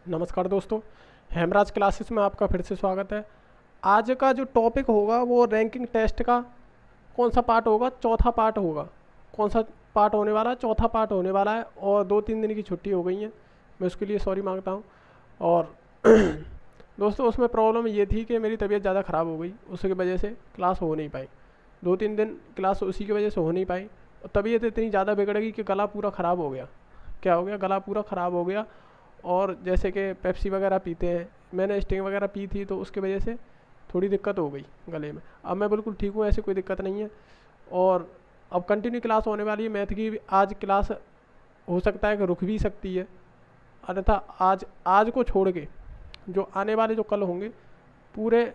नमस्कार दोस्तों, हेमराज क्लासेस में आपका फिर से स्वागत है। आज का जो टॉपिक होगा वो रैंकिंग टेस्ट का कौन सा पार्ट होगा? चौथा पार्ट होगा। कौन सा पार्ट होने वाला है? चौथा पार्ट होने वाला है। और 2-3 दिन की छुट्टी हो गई है, मैं उसके लिए सॉरी मांगता हूँ। और दोस्तों, उसमें प्रॉब्लम ये थी कि मेरी तबीयत ज़्यादा ख़राब हो गई, उसकी वजह से क्लास हो नहीं पाई। 2-3 दिन क्लास उसी की वजह से हो नहीं पाई। और तबीयत इतनी ज़्यादा बिगड़ गई कि गला पूरा ख़राब हो गया। क्या हो गया? गला पूरा ख़राब हो गया। और जैसे कि पेप्सी वगैरह पीते हैं, मैंने स्टिंग वगैरह पी थी, तो उसकी वजह से थोड़ी दिक्कत हो गई गले में। अब मैं बिल्कुल ठीक हूँ, ऐसी कोई दिक्कत नहीं है। और अब कंटिन्यू क्लास होने वाली है मैथ की भी। आज क्लास हो सकता है कि रुक भी सकती है, अन्यथा आज आज को छोड़ के जो आने वाले जो कल होंगे पूरे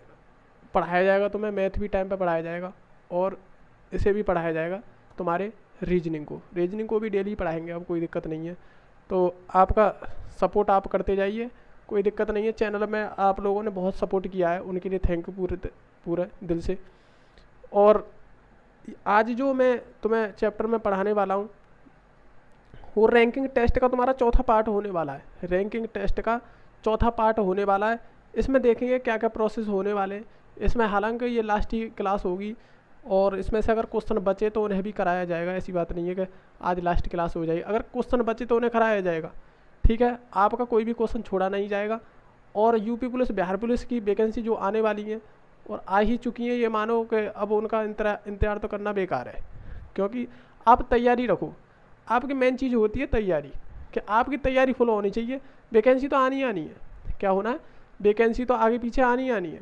पढ़ाया जाएगा। तुम्हें मैथ भी टाइम पे पढ़ाया जाएगा और इसे भी पढ़ाया जाएगा। तुम्हारे रीजनिंग को भी डेली पढ़ाएंगे, अब कोई दिक्कत नहीं है। तो आपका सपोर्ट आप करते जाइए, कोई दिक्कत नहीं है। चैनल में आप लोगों ने बहुत सपोर्ट किया है, उनके लिए थैंक यू पूरे दिल से। और आज जो मैं तुम्हें चैप्टर में पढ़ाने वाला हूँ वो रैंकिंग टेस्ट का तुम्हारा चौथा पार्ट होने वाला है। रैंकिंग टेस्ट का चौथा पार्ट होने वाला है। इसमें देखेंगे क्या क्या प्रोसेस होने वाले हैं इसमें। हालांकि ये लास्ट ही क्लास होगी और इसमें से अगर क्वेश्चन बचे तो उन्हें भी कराया जाएगा। ऐसी बात नहीं है कि आज लास्ट क्लास हो जाएगी। अगर क्वेश्चन बचे तो उन्हें कराया जाएगा, ठीक है। आपका कोई भी क्वेश्चन छोड़ा नहीं जाएगा। और यूपी पुलिस, बिहार पुलिस की वैकेंसी जो आने वाली है और आ ही चुकी हैं, ये मानो कि अब उनका इंतजार तो करना बेकार है। क्योंकि आप तैयारी रखो। आपकी मेन चीज़ होती है तैयारी, कि आपकी तैयारी फुल होनी चाहिए। वैकेंसी तो आनी आनी है। क्या होना है? वैकेंसी तो आगे पीछे आनी आनी है।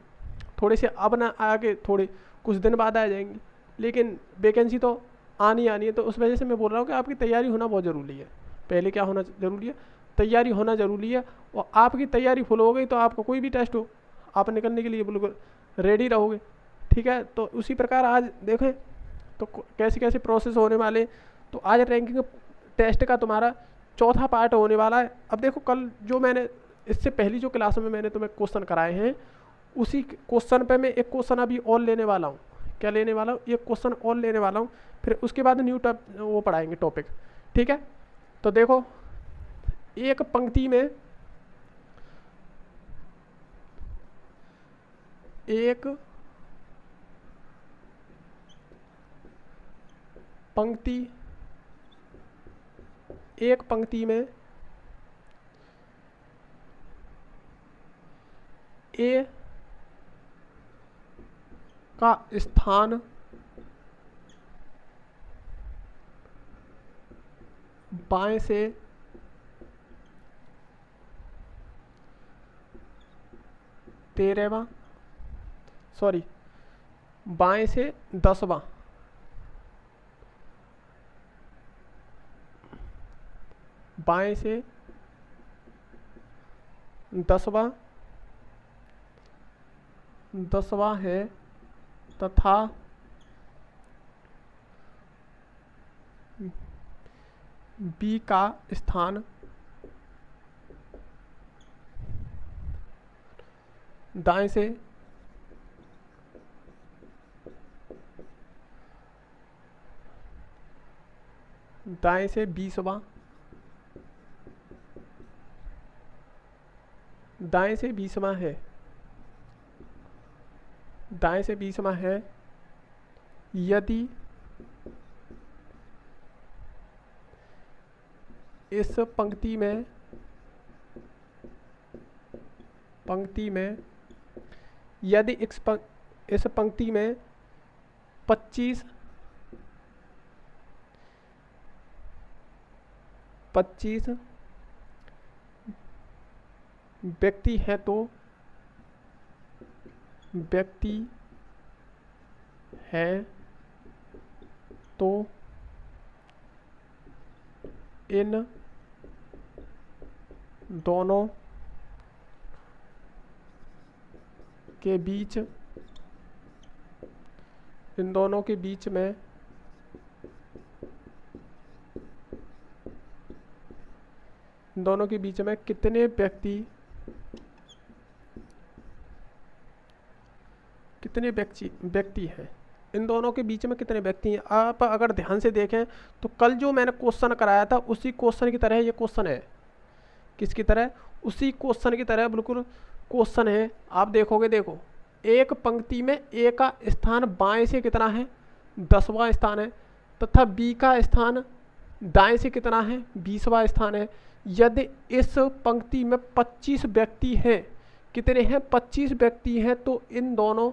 थोड़े से अब ना आगे, थोड़े कुछ दिन बाद आ जाएंगी, लेकिन वैकेंसी तो आनी आनी है। तो उस वजह से मैं बोल रहा हूँ कि आपकी तैयारी होना बहुत ज़रूरी है। पहले क्या होना ज़रूरी है? तैयारी होना ज़रूरी है। और आपकी तैयारी फुल हो गई तो आपका कोई भी टेस्ट हो, आप निकलने के लिए बिल्कुल रेडी रहोगे, ठीक है। तो उसी प्रकार आज देखें तो कैसे कैसे प्रोसेस होने वाले। तो आज रैंकिंग टेस्ट का तुम्हारा चौथा पार्ट होने वाला है। अब देखो, कल जो मैंने इससे पहली जो क्लास में मैंने तुम्हें क्वेश्चन कराए हैं, उसी क्वेश्चन पे मैं एक क्वेश्चन अभी और लेने वाला हूँ। क्या लेने वाला हूँ? एक क्वेश्चन और लेने वाला हूँ। फिर उसके बाद न्यू वो पढ़ाएंगे टॉपिक, ठीक है। तो देखो, एक पंक्ति में एक पंक्ति एक पंक्ति में ए का स्थान बाएं से 13वां, सॉरी, बाएं से 10वां, बाएं से 10वां है तथा बी का स्थान दाएं से 20वां, दाएं से 20वां है, दाएं से 20वां है यदि इस पंक्ति में यदि इस पंक्ति में 25 व्यक्ति है तो इन दोनों के बीच में कितने व्यक्ति हैं। इन दोनों के बीच में कितने व्यक्ति हैं। आप अगर ध्यान से देखें तो कल जो मैंने क्वेश्चन कराया था उसी क्वेश्चन की तरह ये क्वेश्चन है। किसकी तरह, उसी क्वेश्चन की तरह बिल्कुल क्वेश्चन है। आप देखोगे, देखो एक पंक्ति में ए का स्थान बाएं से कितना है, 10वां स्थान है, तथा बी का स्थान दाएं से कितना है, 20वां स्थान है। यदि इस पंक्ति में 25 व्यक्ति हैं, कितने हैं, 25 व्यक्ति हैं, तो इन दोनों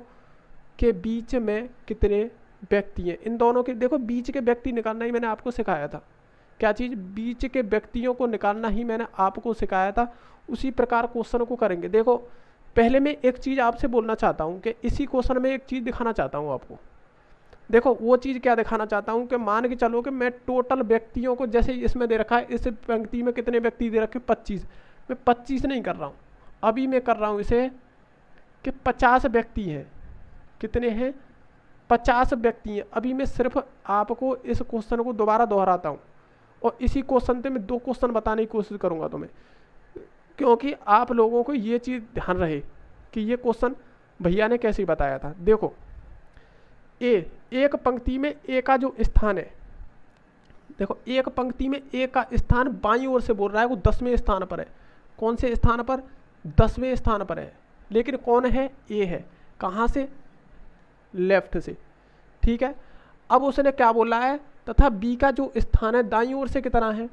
के बीच में कितने व्यक्ति हैं, इन दोनों के, देखो बीच के व्यक्ति निकालना ही मैंने आपको सिखाया था। क्या चीज़, बीच के व्यक्तियों को निकालना ही मैंने आपको सिखाया था। उसी प्रकार क्वेश्चन को करेंगे। देखो पहले मैं एक चीज़ आपसे बोलना चाहता हूँ कि इसी क्वेश्चन में एक चीज़ दिखाना चाहता हूँ आपको। देखो वो चीज़ क्या दिखाना चाहता हूँ कि मान के चलो कि मैं टोटल व्यक्तियों को, जैसे इसमें दे रखा है, इस पंक्ति में कितने व्यक्ति दे रखे, 25, मैं 25 नहीं कर रहा हूँ, अभी मैं कर रहा हूँ इसे कि 50 व्यक्ति हैं। कितने हैं, 50 व्यक्ति हैं। अभी मैं सिर्फ आपको इस क्वेश्चन को दोबारा दोहराता हूँ और इसी क्वेश्चन से मैं 2 क्वेश्चन बताने की कोशिश करूँगा तुम्हें, क्योंकि आप लोगों को ये चीज़ ध्यान रहे कि ये क्वेश्चन भैया ने कैसे बताया था। देखो एक पंक्ति में ए का जो स्थान है, देखो एक पंक्ति में ए का स्थान बाईं ओर से बोल रहा है, वो 10वें स्थान पर है। कौन से स्थान पर, 10वें स्थान पर है। लेकिन कौन है, ए है। कहाँ से, लेफ्ट से। ठीक है, अब उसने क्या बोला है, तथा बी का जो स्थान है दाईं ओर से कितना है,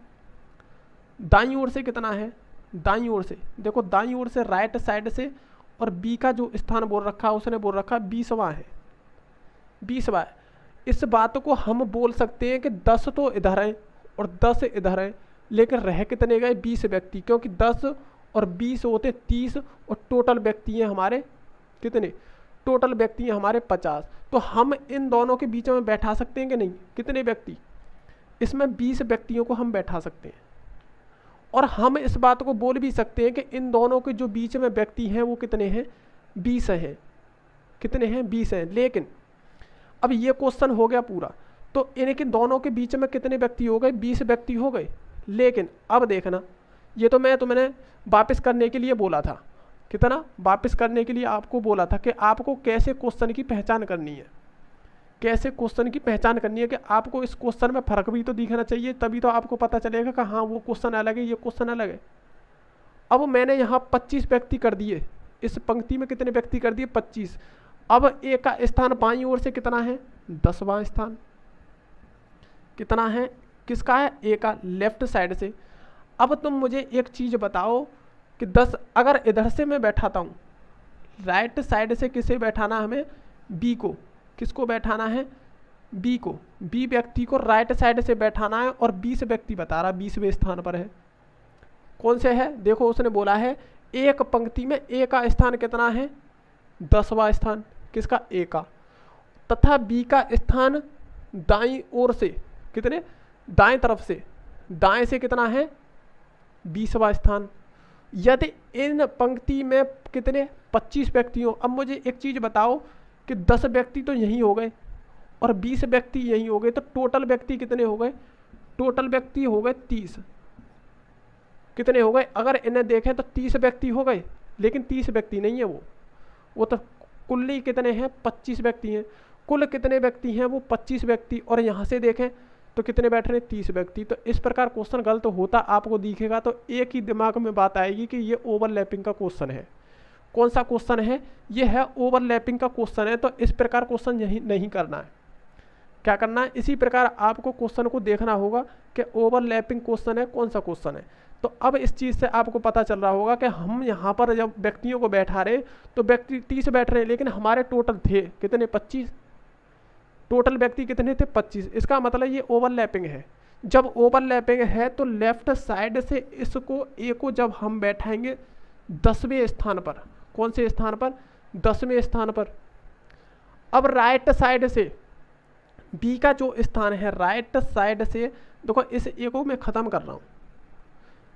दाईं ओर से कितना है, दाईं ओर से, देखो दाईं ओर से राइट साइड से, और बी का जो स्थान बोल रखा है, उसने बोल रखा 20वां है, 20वां है। इस बात को हम बोल सकते हैं कि 10 तो इधर है और 10 इधर है, लेकिन रह कितने गए, 20 व्यक्ति, क्योंकि 10 और 20 होते 30, और टोटल व्यक्ति हैं हमारे कितने, टोटल व्यक्ति हैं हमारे 50। तो हम इन दोनों के बीच में बैठा सकते हैं कि नहीं, कितने व्यक्ति, इसमें 20 व्यक्तियों को हम बैठा सकते हैं। और हम इस बात को बोल भी सकते हैं कि इन दोनों के जो बीच में व्यक्ति हैं वो कितने हैं, 20 हैं। कितने हैं, 20 हैं। लेकिन अब ये क्वेश्चन हो गया पूरा, तो इनके दोनों के बीच में कितने व्यक्ति हो गए, 20 व्यक्ति हो गए। लेकिन अब देखना, ये तो मैं तुम्हें वापस करने के लिए बोला था, कितना, वापस करने के लिए आपको बोला था कि आपको कैसे क्वेश्चन की पहचान करनी है, कैसे क्वेश्चन की पहचान करनी है, कि आपको इस क्वेश्चन में फर्क भी तो दिखना चाहिए, तभी तो आपको पता चलेगा कि हाँ वो क्वेश्चन अलग है, ये क्वेश्चन अलग है। अब मैंने यहाँ 25 व्यक्ति कर दिए, इस पंक्ति में कितने व्यक्ति कर दिए, 25। अब ए का स्थान बाईं ओर से कितना है, 10वां स्थान। कितना है, किसका है, ए का, लेफ्ट साइड से। अब तुम मुझे एक चीज़ बताओ कि 10, अगर इधर से मैं बैठाता हूँ, राइट साइड से किसे बैठाना हमें, बी को, किसको बैठाना है, बी को, बी व्यक्ति को राइट साइड से बैठाना है, और 20 व्यक्ति बता रहा 20वें स्थान पर है। कौन से है, देखो उसने बोला है एक पंक्ति में ए का स्थान कितना है, 10वां स्थान, किसका, ए का, तथा बी का स्थान दाईं ओर से, कितने, दाएं तरफ से, दाएं से कितना है, 20वां स्थान। यदि इन पंक्ति में कितने, 25 व्यक्ति हो। अब मुझे एक चीज़ बताओ कि 10 व्यक्ति तो यहीं हो गए और 20 व्यक्ति यहीं हो गए, तो टोटल व्यक्ति कितने हो गए, टोटल व्यक्ति हो गए 30। कितने हो गए, अगर इन्हें देखें तो 30 व्यक्ति हो गए, लेकिन 30 व्यक्ति नहीं है वो तो कुल ही कितने हैं, 25 व्यक्ति हैं। कुल कितने व्यक्ति हैं, वो 25 व्यक्ति, और यहाँ से देखें तो कितने बैठ रहे हैं, 30 व्यक्ति। तो इस प्रकार क्वेश्चन गलत होता आपको दिखेगा, तो एक ही दिमाग में बात आएगी कि ये ओवरलैपिंग का क्वेश्चन है। कौन सा क्वेश्चन है, ये है ओवरलैपिंग का क्वेश्चन है। तो इस प्रकार क्वेश्चन यही नहीं करना है, क्या करना है, इसी प्रकार आपको क्वेश्चन को देखना होगा कि ओवरलैपिंग क्वेश्चन है, कौन सा क्वेश्चन है। तो अब इस चीज़ से आपको पता चल रहा होगा कि हम यहाँ पर जब व्यक्तियों को बैठा रहे तो व्यक्ति 30 बैठ रहे हैं, लेकिन हमारे टोटल थे कितने, 25। टोटल व्यक्ति कितने थे, 25। इसका मतलब ये ओवरलैपिंग है। जब ओवरलैपिंग है तो लेफ्ट साइड से इसको ए को जब हम बैठाएंगे 10वें स्थान पर, कौन से स्थान पर, 10वें स्थान पर। अब राइट साइड से बी का जो स्थान है, राइट साइड से देखो, इस ए को मैं ख़त्म कर रहा हूँ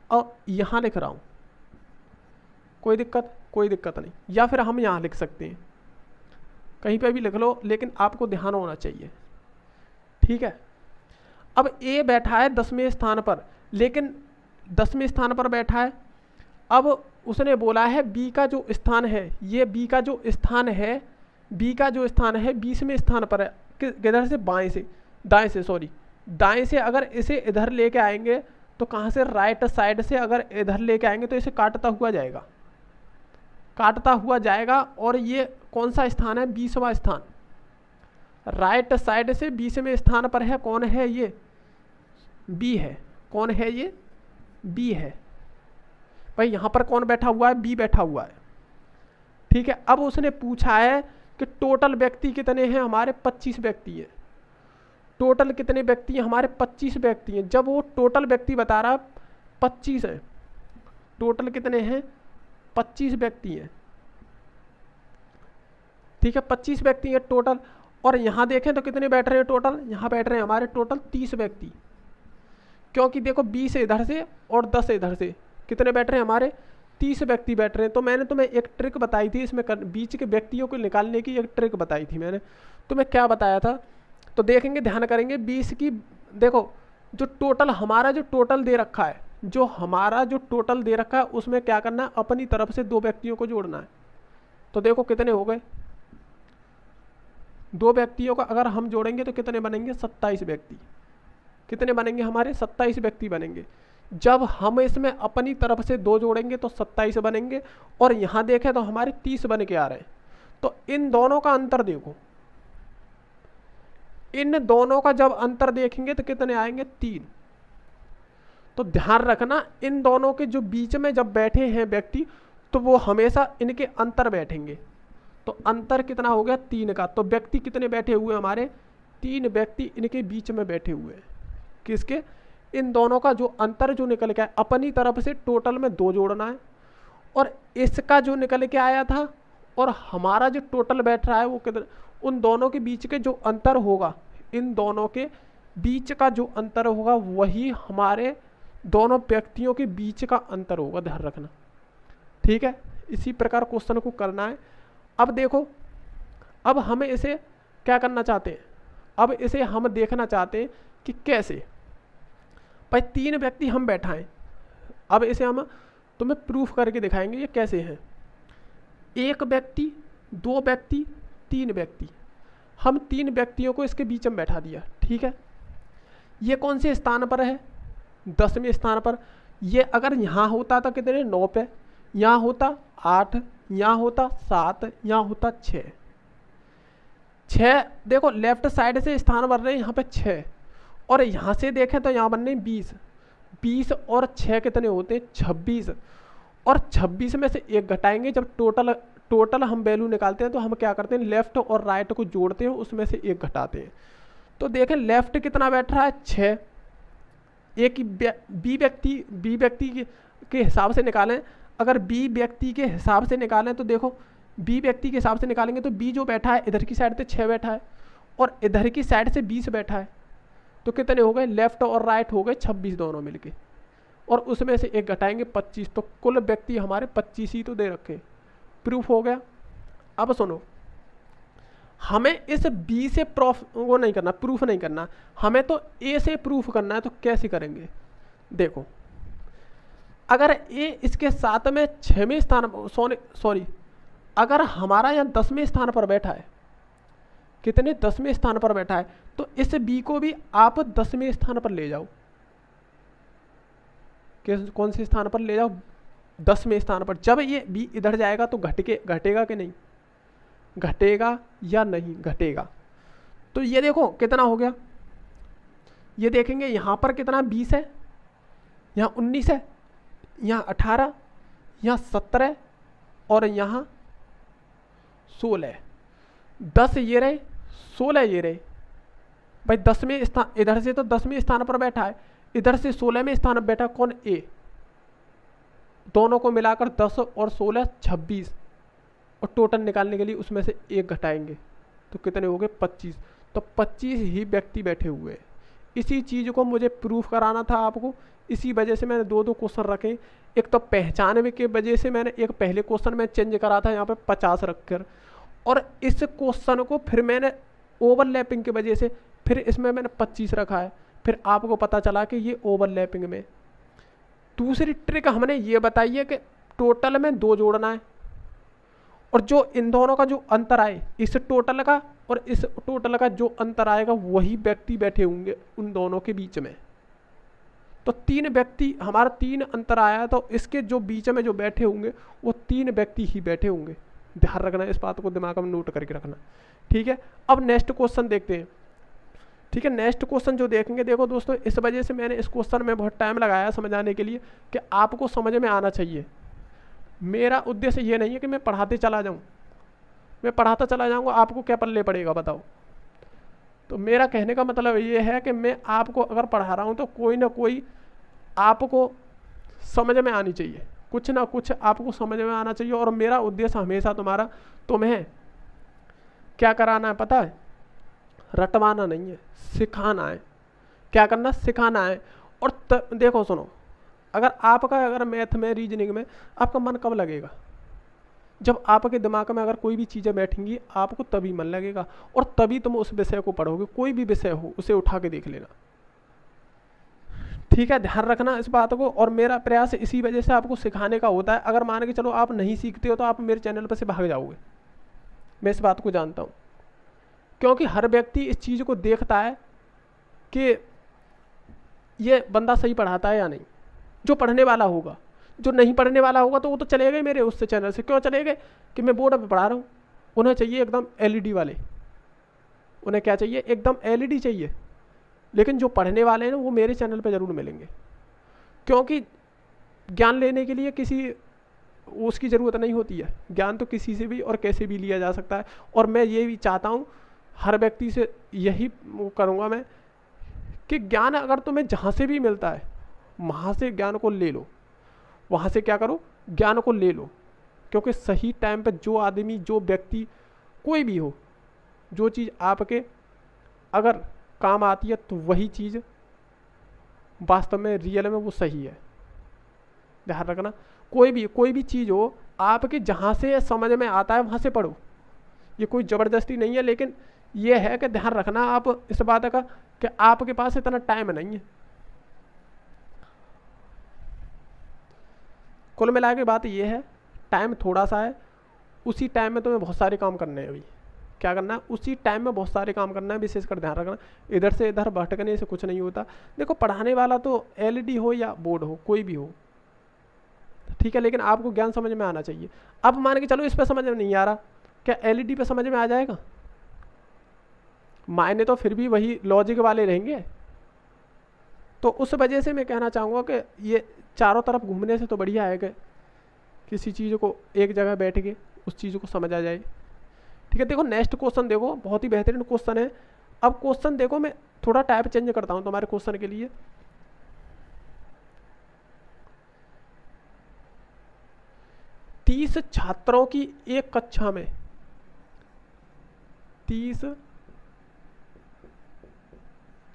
और यहाँ लिख रहा हूँ, कोई दिक्कत नहीं, या फिर हम यहाँ लिख सकते हैं, कहीं पे भी लिख लो, लेकिन आपको ध्यान होना चाहिए, ठीक है। अब ए बैठा है 10वें स्थान पर, लेकिन 10वें स्थान पर बैठा है। अब उसने बोला है बी का जो स्थान है, ये बी का जो स्थान है, बी का जो स्थान है 20वें स्थान पर है। किधर से, बाएं से, दाएं से, सॉरी दाएं से। अगर इसे इधर लेके आएंगे तो कहाँ से, राइट साइड से अगर इधर लेके आएंगे तो इसे काटता हुआ जाएगा, काटता हुआ जाएगा। और ये कौन सा स्थान है, 20वां स्थान। राइट साइड से 20वें स्थान पर है, कौन है ये, बी है। कौन है ये, बी है। भाई यहाँ पर कौन बैठा हुआ है, बी बैठा हुआ है, ठीक है। अब उसने पूछा है कि टोटल व्यक्ति कितने हैं हमारे, 25 व्यक्ति हैं। टोटल कितने व्यक्ति हैं हमारे, 25 व्यक्ति हैं। जब वो टोटल व्यक्ति बता रहा 25 है, टोटल कितने हैं, 25 व्यक्ति हैं, ठीक है, 25 व्यक्ति हैं टोटल। और यहाँ देखें तो कितने बैठ रहे हैं टोटल, यहाँ बैठ रहे हैं हमारे टोटल 30 व्यक्ति, क्योंकि देखो 20 इधर से और 10 इधर से, कितने बैठ रहे हैं हमारे, 30 व्यक्ति बैठ रहे हैं। तो मैंने तुम्हें एक ट्रिक बताई थी इसमें बीच के व्यक्तियों को निकालने की, एक ट्रिक बताई थी मैंने तुम्हें। क्या बताया था, तो देखेंगे, ध्यान करेंगे। 20 की, देखो जो टोटल हमारा जो टोटल दे रखा है, जो हमारा जो टोटल दे रखा है उसमें क्या करना है, अपनी तरफ से 2 व्यक्तियों को जोड़ना है। तो देखो कितने हो गए, 2 व्यक्तियों का अगर हम जोड़ेंगे तो कितने बनेंगे, 27 व्यक्ति। कितने बनेंगे हमारे, 27 व्यक्ति बनेंगे। जब हम इसमें अपनी तरफ से 2 जोड़ेंगे तो 27 बनेंगे। और यहाँ देखें तो हमारे 30 बन के आ रहे हैं। तो इन दोनों का अंतर देखो, इन दोनों का जब अंतर देखेंगे तो कितने आएंगे, 3। तो ध्यान रखना, इन दोनों के जो बीच में जब बैठे हैं व्यक्ति तो वो हमेशा इनके अंतर बैठेंगे। तो अंतर कितना हो गया, 3 का। तो व्यक्ति कितने बैठे हुए हमारे, 3 व्यक्ति इनके बीच में बैठे हुए हैं। किसके, इन दोनों का जो अंतर जो निकल के आया, अपनी तरफ से टोटल में 2 जोड़ना है, और इसका जो निकल के आया था और हमारा जो टोटल बैठ रहा है वो कितना, उन दोनों के बीच के जो अंतर होगा, इन दोनों के बीच का जो अंतर होगा वही हमारे दोनों व्यक्तियों के बीच का अंतर होगा, ध्यान रखना, ठीक है। इसी प्रकार क्वेश्चन को करना है। अब देखो, अब हमें इसे क्या करना चाहते हैं, अब इसे हम देखना चाहते हैं कि कैसे। भाई 3 व्यक्ति हम बैठाएं, अब इसे हम तुम्हें प्रूफ करके दिखाएंगे ये कैसे है। 1 व्यक्ति, 2 व्यक्ति, 3 व्यक्ति, हम 3 व्यक्तियों को इसके बीच में बैठा दिया, ठीक है। ये कौन से स्थान पर है, 10वें स्थान पर। ये अगर यहाँ होता तो कितने, 9 पे, यहाँ होता 8, यहाँ होता 7, यहाँ होता 6। देखो लेफ्ट साइड से स्थान बन रहे हैं यहाँ पे 6, और यहाँ से देखें तो यहाँ बन रहे 20। 20 और 6 कितने होते हैं, 26। और 26 में से 1 घटाएंगे। जब टोटल हम वैल्यू निकालते हैं तो हम क्या करते हैं, लेफ्ट और राइट को जोड़ते हैं, उसमें से 1 घटाते हैं। तो देखें लेफ्ट कितना बैठ रहा है, 6। एक बी व्यक्ति के हिसाब से निकालें, अगर बी व्यक्ति के हिसाब से निकालें तो देखो बी व्यक्ति के हिसाब से निकालेंगे तो बी जो बैठा है इधर की साइड से 6 बैठा है, और इधर की साइड से 20 बैठा है। तो कितने हो गए, लेफ्ट और राइट हो गए 26 दोनों मिलके, और उसमें से 1 घटाएंगे 25। तो कुल व्यक्ति हमारे 25 ही तो दे रखे। प्रूफ हो गया। अब सुनो, हमें इस बी से वो नहीं करना, प्रूफ नहीं करना, हमें तो ए से प्रूफ करना है। तो कैसे करेंगे, देखो अगर ए इसके साथ में 6वें स्थान, सॉरी अगर हमारा यहाँ 10वें स्थान पर बैठा है, कितने, 10वें स्थान पर बैठा है, तो इस बी को भी आप 10वें स्थान पर ले जाओ। कौन से स्थान पर ले जाओ, 10वें स्थान पर। जब ये बी इधर जाएगा तो घटेगा कि नहीं, घटेगा या नहीं घटेगा। तो ये देखो कितना हो गया, ये देखेंगे यहाँ पर कितना 20 है, यहाँ 19 है, यहाँ 18, यहाँ 17 और यहाँ 16। 10 ये रहे, 16 ये रहे। भाई 10वें स्थान, इधर से तो 10वें स्थान पर बैठा है, इधर से 16वें स्थान पर बैठा कौन, ए। दोनों को मिलाकर 10 और 16 26, और टोटल निकालने के लिए उसमें से 1 घटाएंगे तो कितने हो गए, 25। तो 25 ही व्यक्ति बैठे हुए हैं। इसी चीज़ को मुझे प्रूफ कराना था आपको, इसी वजह से मैंने 2 क्वेश्चन रखे। एक तो पहचानने के वजह से मैंने एक पहले क्वेश्चन में चेंज करा था यहाँ पे 50 रखकर, और इस क्वेश्चन को फिर मैंने ओवरलैपिंग की वजह से फिर इसमें मैंने 25 रखा है। फिर आपको पता चला कि ये ओवरलैपिंग में। दूसरी ट्रिक हमने ये बताई है कि टोटल में 2 जोड़ना है, और जो इन दोनों का जो अंतर आए, इस टोटल का और इस टोटल का जो अंतर आएगा वही व्यक्ति बैठे होंगे उन दोनों के बीच में, तो 3 व्यक्ति, हमारा 3 अंतर आया, तो इसके जो बीच में जो बैठे होंगे वो 3 व्यक्ति ही बैठे होंगे। ध्यान रखना, इस बात को दिमाग में नोट करके रखना, ठीक है। अब नेक्स्ट क्वेश्चन देखते हैं, ठीक है। नेक्स्ट क्वेश्चन जो देखेंगे, देखो दोस्तों, इस वजह से मैंने इस क्वेश्चन में बहुत टाइम लगाया समझाने के लिए कि आपको समझ में आना चाहिए। मेरा उद्देश्य ये नहीं है कि मैं पढ़ाते चला जाऊँ, मैं पढ़ाता चला जाऊँगा, आपको क्या पल्ले पड़ेगा बताओ। तो मेरा कहने का मतलब ये है कि मैं आपको अगर पढ़ा रहा हूँ तो कोई ना कोई आपको समझ में आनी चाहिए, कुछ ना कुछ आपको समझ में आना चाहिए। और मेरा उद्देश्य हमेशा तुम्हें क्या कराना है पता है, रटवाना नहीं है, सिखाना है। क्या करना, सिखाना है। और देखो सुनो, अगर मैथ में, रीजनिंग में आपका मन कब लगेगा, जब आपके दिमाग में अगर कोई भी चीज़ें बैठेंगी आपको तभी मन लगेगा, और तभी तुम उस विषय को पढ़ोगे। कोई भी विषय हो उसे उठा के देख लेना, ठीक है। ध्यान रखना इस बात को। और मेरा प्रयास इसी वजह से आपको सिखाने का होता है। अगर मान के चलो आप नहीं सीखते हो तो आप मेरे चैनल पर से भाग जाओगे, मैं इस बात को जानता हूँ। क्योंकि हर व्यक्ति इस चीज़ को देखता है कि ये बंदा सही पढ़ाता है या नहीं। जो पढ़ने वाला होगा, जो नहीं पढ़ने वाला होगा तो वो तो चले गए मेरे उससे चैनल से। क्यों चले गए कि मैं बोर्ड पे पढ़ा रहा हूँ। उन्हें चाहिए एकदम एलईडी वाले, उन्हें क्या चाहिए, एकदम एलईडी चाहिए। लेकिन जो पढ़ने वाले हैं ना वो मेरे चैनल पे ज़रूर मिलेंगे, क्योंकि ज्ञान लेने के लिए किसी उसकी ज़रूरत नहीं होती है। ज्ञान तो किसी से भी और कैसे भी लिया जा सकता है। और मैं ये भी चाहता हूँ हर व्यक्ति से, यही करूँगा मैं कि ज्ञान अगर तुम्हें जहाँ से भी मिलता है वहाँ से ज्ञान को ले लो, वहाँ से क्या करो, ज्ञान को ले लो। क्योंकि सही टाइम पे जो आदमी, जो व्यक्ति, कोई भी हो, जो चीज़ आपके अगर काम आती है तो वही चीज़ वास्तव में, रियल में वो सही है। ध्यान रखना, कोई भी चीज़ हो, आपके जहाँ से समझ में आता है वहाँ से पढ़ो। ये कोई ज़बरदस्ती नहीं है, लेकिन ये है कि ध्यान रखना आप इस बात का कि आपके पास इतना टाइम नहीं है। कुल मिला के बात ये है, टाइम थोड़ा सा है, उसी टाइम में तुम्हें बहुत सारे काम करने हैं। अभी क्या करना है, उसी टाइम में बहुत सारे काम करना है। विशेषकर ध्यान रखना, इधर से इधर भटकने से कुछ नहीं होता। देखो, पढ़ाने वाला तो एलईडी हो या बोर्ड हो, कोई भी हो, ठीक है, लेकिन आपको ज्ञान समझ में आना चाहिए। अब मान के चलो इस पर समझ में नहीं आ रहा, क्या एलईडी पे समझ में आ जाएगा? मायने तो फिर भी वही लॉजिक वाले रहेंगे। तो उस वजह से मैं कहना चाहूँगा कि ये चारों तरफ घूमने से तो बढ़िया है कि किसी चीज़ को एक जगह बैठ के उस चीज़ को समझ आ जाए, ठीक है। देखो नेक्स्ट क्वेश्चन देखो, बहुत ही बेहतरीन क्वेश्चन है। अब क्वेश्चन देखो, मैं थोड़ा टाइप चेंज करता हूँ तुम्हारे क्वेश्चन के लिए। तीस छात्रों की एक कक्षा में 30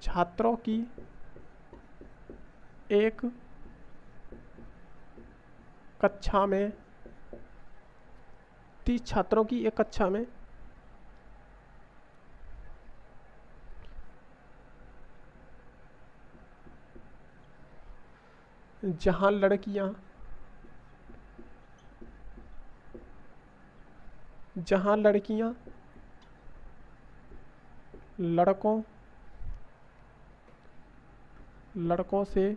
छात्रों की एक कक्षा में 30 छात्रों की एक कक्षा में जहां लड़कियां लड़कों से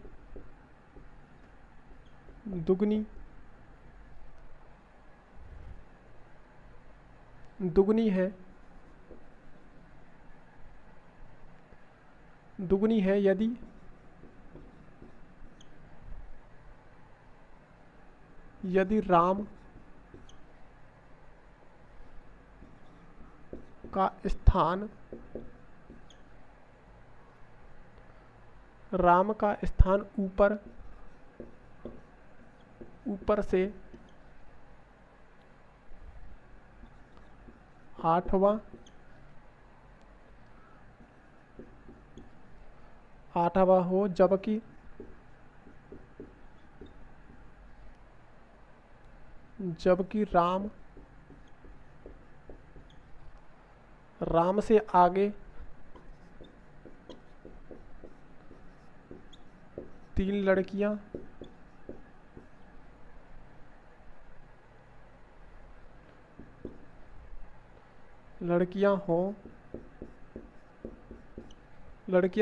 दुगनी है यदि राम का स्थान ऊपर से 8वां हो, जबकि राम से आगे 3 लड़कियां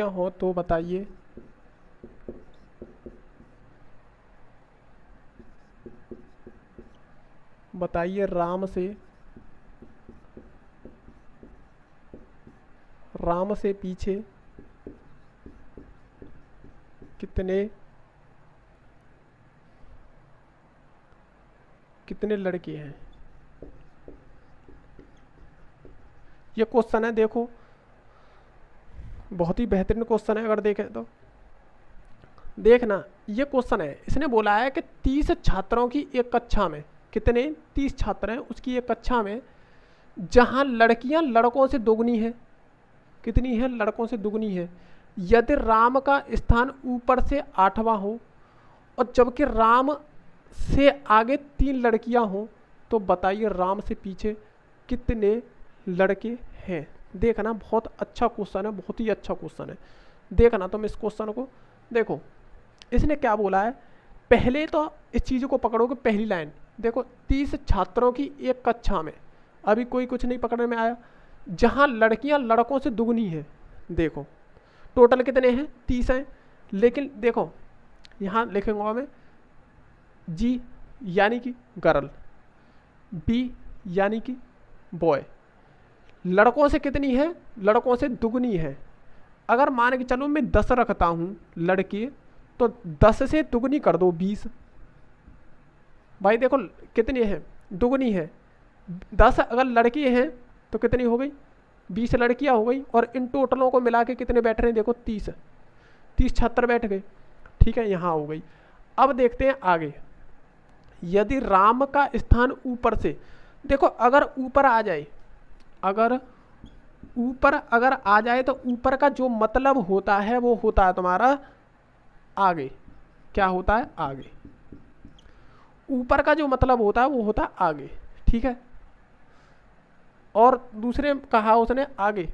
हो तो बताइए बताइए राम से पीछे कितने लड़के हैं। ये क्वेश्चन है, देखो बहुत ही बेहतरीन क्वेश्चन है। अगर देखें तो देखना, ये क्वेश्चन है, इसने बोला है कि 30 छात्रों की एक कक्षा में, कितने 30 छात्र हैं उसकी एक कक्षा में, जहां लड़कियां लड़कों से दुगनी है। कितनी है? लड़कों से दुगनी है। यदि राम का स्थान ऊपर से 8वां हो और जबकि राम से आगे 3 लड़कियां हों, तो बताइए राम से पीछे कितने लड़के हैं। देखना, बहुत अच्छा क्वेश्चन है, बहुत ही अच्छा क्वेश्चन है। देखना तुम इस क्वेश्चन को, देखो इसने क्या बोला है। पहले तो इस चीज़ को पकड़ोगे, पहली लाइन देखो, 30 छात्रों की एक कक्षा में, अभी कोई कुछ नहीं पकड़ने में आया, जहां लड़कियां लड़कों से दुगनी है। देखो टोटल कितने हैं? 30 हैं। लेकिन देखो यहाँ लिखेंगे मैं जी यानी कि गर्ल, बी यानी कि बॉय। लड़कों से कितनी है? लड़कों से दुगनी है। अगर मान के चलो मैं 10 रखता हूँ लड़के, तो 10 से दुगनी कर दो 20। भाई देखो कितनी है? दुगनी है। 10 अगर लड़की हैं तो कितनी हो गई? 20 लड़कियां हो गई। और इन टोटलों को मिला के कितने बैठ रहे हैं? देखो 30 छात्र बैठ गए। ठीक है, यहाँ हो गई। अब देखते हैं आगे। यदि राम का स्थान ऊपर से, देखो अगर ऊपर आ जाए, अगर आ जाए तो ऊपर का जो मतलब होता है वो होता है तुम्हारा आगे। क्या होता है? आगे। ऊपर का जो मतलब होता है वो होता है आगे। ठीक है, और दूसरे कहा उसने आगे।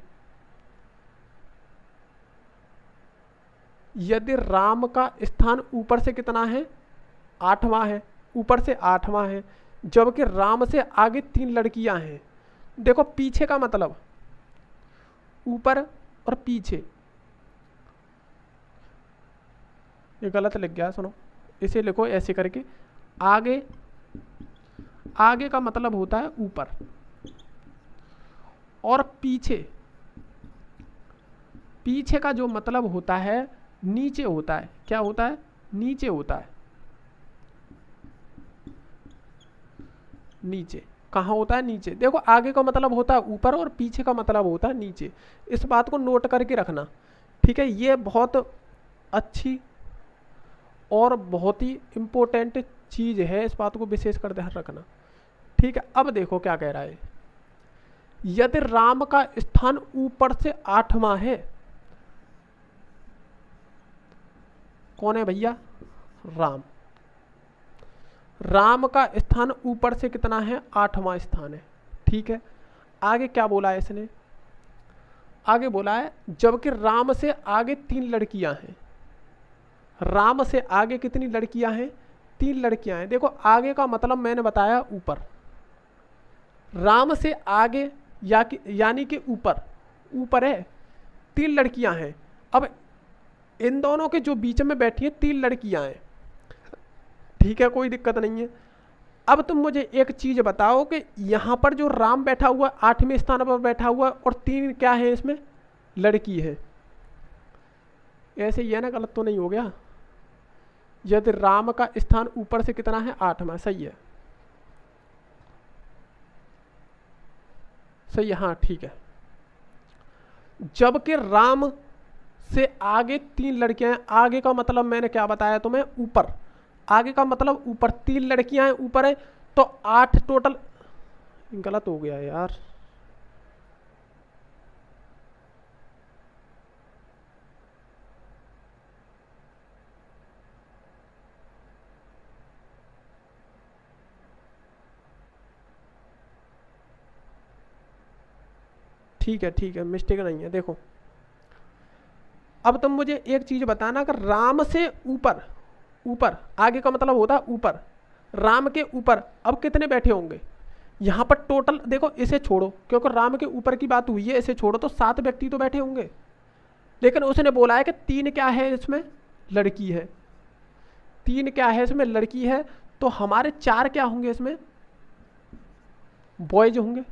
यदि राम का स्थान ऊपर से कितना है? 8वां है। ऊपर से 8वां है, जबकि राम से आगे 3 लड़कियां हैं। देखो पीछे का मतलब, ऊपर और पीछे, ये गलत लिख गया, सुनो इसे लिखो ऐसे करके। आगे का मतलब होता है ऊपर, और पीछे का जो मतलब होता है नीचे होता है। क्या होता है? नीचे होता है। नीचे कहाँ होता है? नीचे। देखो आगे का मतलब होता है ऊपर और पीछे का मतलब होता है नीचे। इस बात को नोट करके रखना। ठीक है, ये बहुत अच्छी और बहुत ही इम्पोर्टेंट चीज़ है, इस बात को विशेष कर ध्यान रखना। ठीक है, अब देखो क्या कह रहा है। यदि राम का स्थान ऊपर से 8वां है, कौन है भैया? राम का स्थान ऊपर से कितना है? 8वां स्थान है। ठीक है, आगे क्या बोला है इसने? आगे बोला है जबकि राम से आगे 3 लड़कियां हैं। राम से आगे कितनी लड़कियां हैं? 3 लड़कियां हैं। देखो आगे का मतलब मैंने बताया ऊपर, राम से आगे यानी कि ऊपर है, 3 लड़कियां हैं। अब इन दोनों के जो बीच में बैठी हैं 3 लड़कियां हैं। ठीक है, कोई दिक्कत नहीं है। अब तुम मुझे एक चीज बताओ कि यहां पर जो राम बैठा हुआ 8वें स्थान पर बैठा हुआ और 3 क्या है इसमें? लड़की है। ऐसे ही है ना? गलत तो नहीं हो गया? यदि राम का स्थान ऊपर से कितना है? 8वां। सही है, सही है, हाँ ठीक है। जबकि राम से आगे 3 लड़कियां हैं। आगे का मतलब मैंने क्या बताया तुम्हें? ऊपर। आगे का मतलब ऊपर, 3 लड़कियां हैं ऊपर है, तो 8 टोटल। गलत हो गया यार, ठीक है, मिस्टेक नहीं है। देखो अब तुम मुझे एक चीज बताना, अगर राम से ऊपर आगे का मतलब होता है ऊपर, राम के ऊपर अब कितने बैठे होंगे यहाँ पर टोटल? देखो इसे छोड़ो, क्योंकि राम के ऊपर की बात हुई है, इसे छोड़ो तो 7 व्यक्ति तो बैठे होंगे। लेकिन उसने बोला है कि 3 क्या है इसमें? लड़की है। 3 क्या है इसमें? लड़की है। तो हमारे 4 क्या होंगे इसमें? बॉयज होंगे,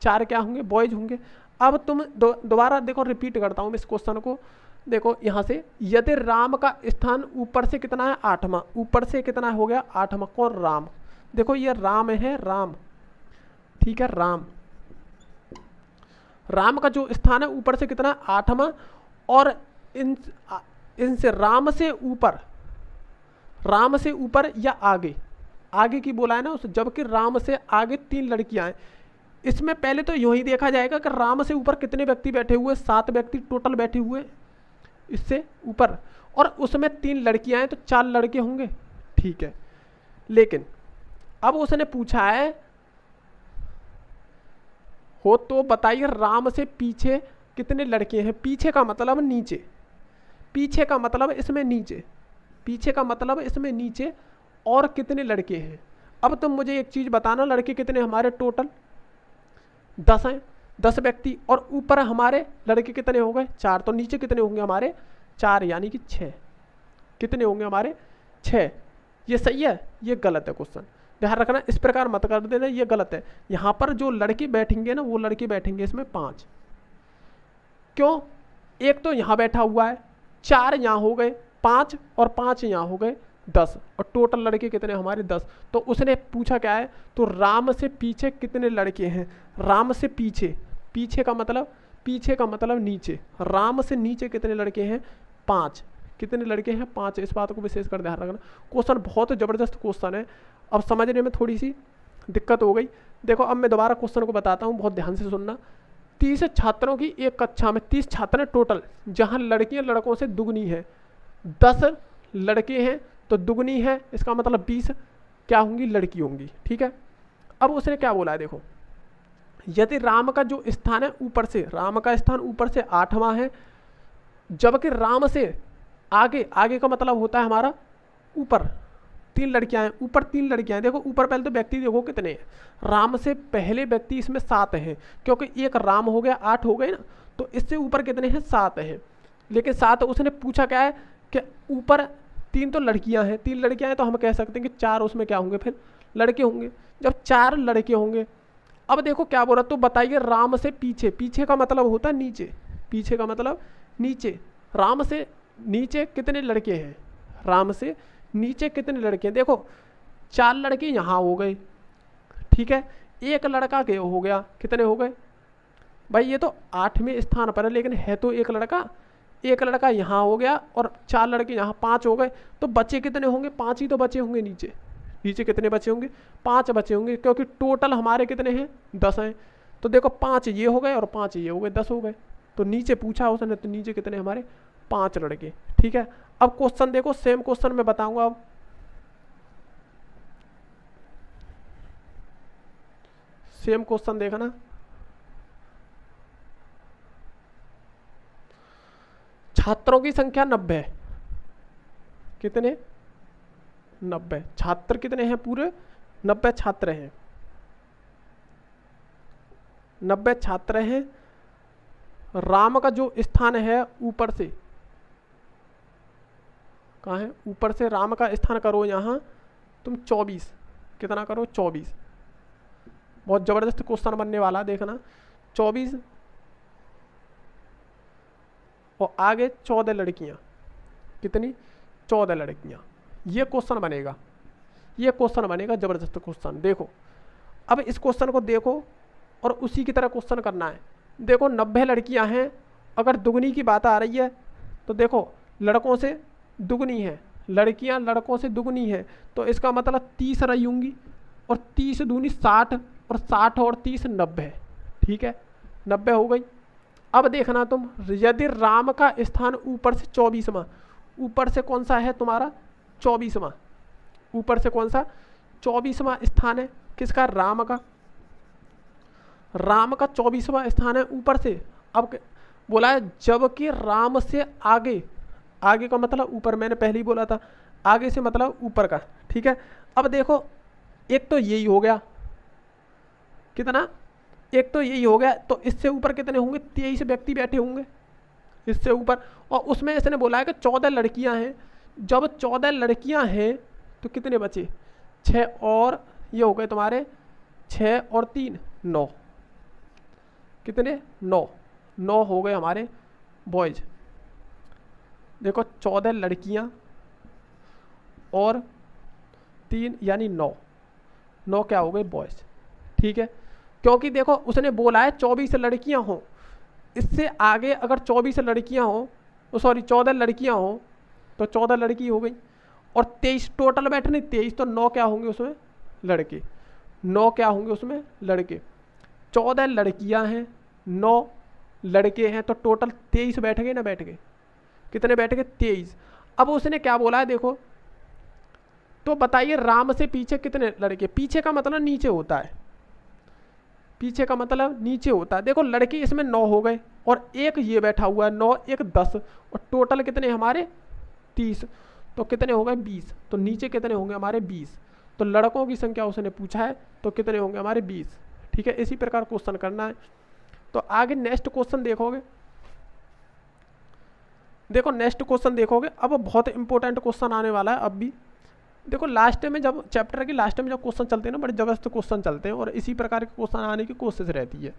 4 क्या होंगे, बॉयज होंगे। अब तुम दोबारा देखो, रिपीट करता हूँ मैं इस क्वेश्चन को। देखो यहाँ से, यदि राम का स्थान ऊपर से कितना है, 8वां, ऊपर से कितना हो गया, 8वां। कौन, राम। देखो ये राम है, राम, ठीक है, राम। राम का जो स्थान है ऊपर से कितना, 8वां। और इनसे राम से ऊपर, राम से ऊपर या आगे, आगे की बोला है ना उस, जबकि राम से आगे 3 लड़कियां हैं। इसमें पहले तो यूं ही देखा जाएगा कि राम से ऊपर कितने व्यक्ति बैठे हुए, 7 व्यक्ति टोटल बैठे हुए इससे ऊपर, और उसमें 3 लड़कियां हैं तो 4 लड़के होंगे, ठीक है। लेकिन अब उसने पूछा है, हो तो बताइए राम से पीछे कितने लड़के हैं। पीछे का मतलब नीचे, पीछे का मतलब इसमें नीचे, पीछे का मतलब इसमें नीचे, और कितने लड़के हैं। अब तुम मुझे एक चीज बताना, लड़के कितने हमारे टोटल, 10 हैं, 10 व्यक्ति, और ऊपर हमारे लड़के कितने हो गए, 4। तो नीचे कितने होंगे हमारे, 4, यानी कि 6। कितने होंगे हमारे, 6। ये सही है, ये गलत है क्वेश्चन, ध्यान रखना, इस प्रकार मत कर देना, ये गलत है। यहाँ पर जो लड़के बैठेंगे ना, वो लड़के बैठेंगे इसमें 5। क्यों, एक तो यहाँ बैठा हुआ है, 4 यहाँ हो गए, 5 और 5 यहाँ हो गए 10, और टोटल लड़के कितने हमारे, 10। तो उसने पूछा क्या है, तो राम से पीछे कितने लड़के हैं। राम से पीछे, पीछे का मतलब, पीछे का मतलब नीचे, राम से नीचे कितने लड़के हैं, 5। कितने लड़के हैं, 5। इस बात को विशेष कर ध्यान रखना, क्वेश्चन बहुत ज़बरदस्त क्वेश्चन है। अब समझने में थोड़ी सी दिक्कत हो गई। देखो अब मैं दोबारा क्वेश्चन को बताता हूँ, बहुत ध्यान से सुनना। 30 छात्रों की एक कक्षा में 30 छात्र हैं टोटल, जहाँ लड़कियाँ लड़कों से दुगनी है। 10 लड़के हैं तो दुगनी है, इसका मतलब 20 क्या होंगी, लड़की होंगी, ठीक है। अब उसने क्या बोला है, देखो, यदि राम का जो स्थान है ऊपर से, राम का स्थान ऊपर से 8वां है, जबकि राम से आगे, आगे का मतलब होता है हमारा ऊपर, 3 लड़कियां हैं, ऊपर 3 लड़कियां हैं। देखो ऊपर पहले तो व्यक्ति देखो कितने हैं, राम से पहले व्यक्ति इसमें 7 हैं, क्योंकि एक राम हो गया, 8 हो गए ना, तो इससे ऊपर कितने हैं, 7 हैं। लेकिन 7 उसने पूछा क्या है कि ऊपर 3 तो लड़कियां हैं, 3 लड़कियां हैं तो हम कह सकते हैं कि 4 उसमें क्या होंगे, फिर लड़के होंगे। जब 4 लड़के होंगे, अब देखो क्या बोला, तो बताइए राम से पीछे, पीछे का मतलब होता है नीचे, पीछे का मतलब नीचे, राम से नीचे कितने लड़के हैं, राम से नीचे कितने लड़के हैं। देखो 4 लड़के यहाँ हो गए, ठीक है, एक लड़का के हो गया, कितने हो गए भाई, ये तो 8वें स्थान पर है, लेकिन है तो एक लड़का, एक लड़का यहाँ हो गया और 4 लड़के यहाँ, 5 हो गए। तो बच्चे कितने होंगे, 5 ही तो बचे होंगे नीचे, नीचे कितने बचे होंगे, 5 बचे होंगे, क्योंकि टोटल हमारे कितने हैं, 10 हैं। तो देखो 5 ये हो गए और 5 ये हो गए, 10 हो गए। तो नीचे पूछा उसने, तो नीचे कितने हमारे, 5 लड़के, ठीक है। अब क्वेश्चन देखो, सेम क्वेश्चन मैं बताऊंगा। अब सेम क्वेश्चन देखना, छात्रों की संख्या 90 है, कितने, 90 छात्र कितने हैं, पूरे 90 छात्र हैं, 90 छात्र हैं। राम का जो स्थान है ऊपर से, कहाँ है, ऊपर से राम का स्थान करो यहाँ तुम 24, कितना करो, 24। बहुत जबरदस्त क्वेश्चन बनने वाला, देखना 24 और आगे 14 लड़कियाँ, कितनी, 14 लड़कियाँ। ये क्वेश्चन बनेगा, ये क्वेश्चन बनेगा, जबरदस्त क्वेश्चन। देखो अब इस क्वेश्चन को देखो और उसी की तरह क्वेश्चन करना है। देखो 90 लड़कियां हैं, अगर दुगनी की बात आ रही है तो देखो लड़कों से दुगनी है, लड़कियां लड़कों से दुगनी है, तो इसका मतलब 30 रही होंगी, और 30 दूनी 60, और 60 और 30 90, ठीक है, 90 हो गई। अब देखना तुम, यदि राम का स्थान ऊपर से 24वां, ऊपर से कौन सा है तुम्हारा, 24वां, ऊपर से कौन सा, 24वां स्थान है किसका, राम का, राम का 24वां स्थान है ऊपर से। अब बोला है जबकि राम से आगे, आगे का मतलब ऊपर, मैंने पहले ही बोला था, आगे से मतलब ऊपर का, ठीक है। अब देखो एक तो यही हो गया, कितना, एक तो यही हो गया, तो इससे ऊपर कितने होंगे, 23 व्यक्ति बैठे होंगे इससे ऊपर। और उसमें इसने बोला है कि 14 लड़कियां हैं, जब 14 लड़कियां हैं तो कितने बचे, 6 और ये हो गए तुम्हारे, 6 और 3 9। कितने? 9। 9 हो गए हमारे बॉयज। देखो 14 लड़कियां और 3 यानी 9। 9 क्या हो गए? बॉयज। ठीक है, क्योंकि देखो उसने बोला है 24 लड़कियां हों, इससे आगे अगर 24 लड़कियां हों, सॉरी 14 लड़कियां हों तो 14 लड़की हो गई, और 23 टोटल बैठे नहीं 23, तो 9 क्या होंगे उसमें? लड़के। 9 क्या होंगे उसमें? लड़के। 14 लड़कियां हैं, 9 लड़के हैं, तो टोटल 23 बैठ गए ना? बैठ गए। कितने बैठ गए? 23। अब उसने क्या बोला है देखो, तो बताइए राम से पीछे कितने लड़के? पीछे का मतलब नीचे होता है, पीछे का मतलब नीचे होता है। देखो लड़के इसमें 9 हो गए, और एक ये बैठा हुआ है 9, एक 10, और टोटल कितने हमारे? 30। तो कितने हो गए? 20। तो नीचे कितने होंगे हमारे? 20। तो लड़कों की संख्या उसने पूछा है, तो कितने होंगे हमारे? 20। ठीक है, इसी प्रकार क्वेश्चन करना है। तो आगे नेक्स्ट क्वेश्चन देखोगे, देखो नेक्स्ट क्वेश्चन देखोगे, अब बहुत इंपॉर्टेंट क्वेश्चन आने वाला है। अब भी देखो लास्ट में, जब चैप्टर के लास्ट में जब क्वेश्चन चलते हैं ना, बड़े जबरदस्त क्वेश्चन चलते हैं, और इसी प्रकार के क्वेश्चन आने की कोशिश रहती है।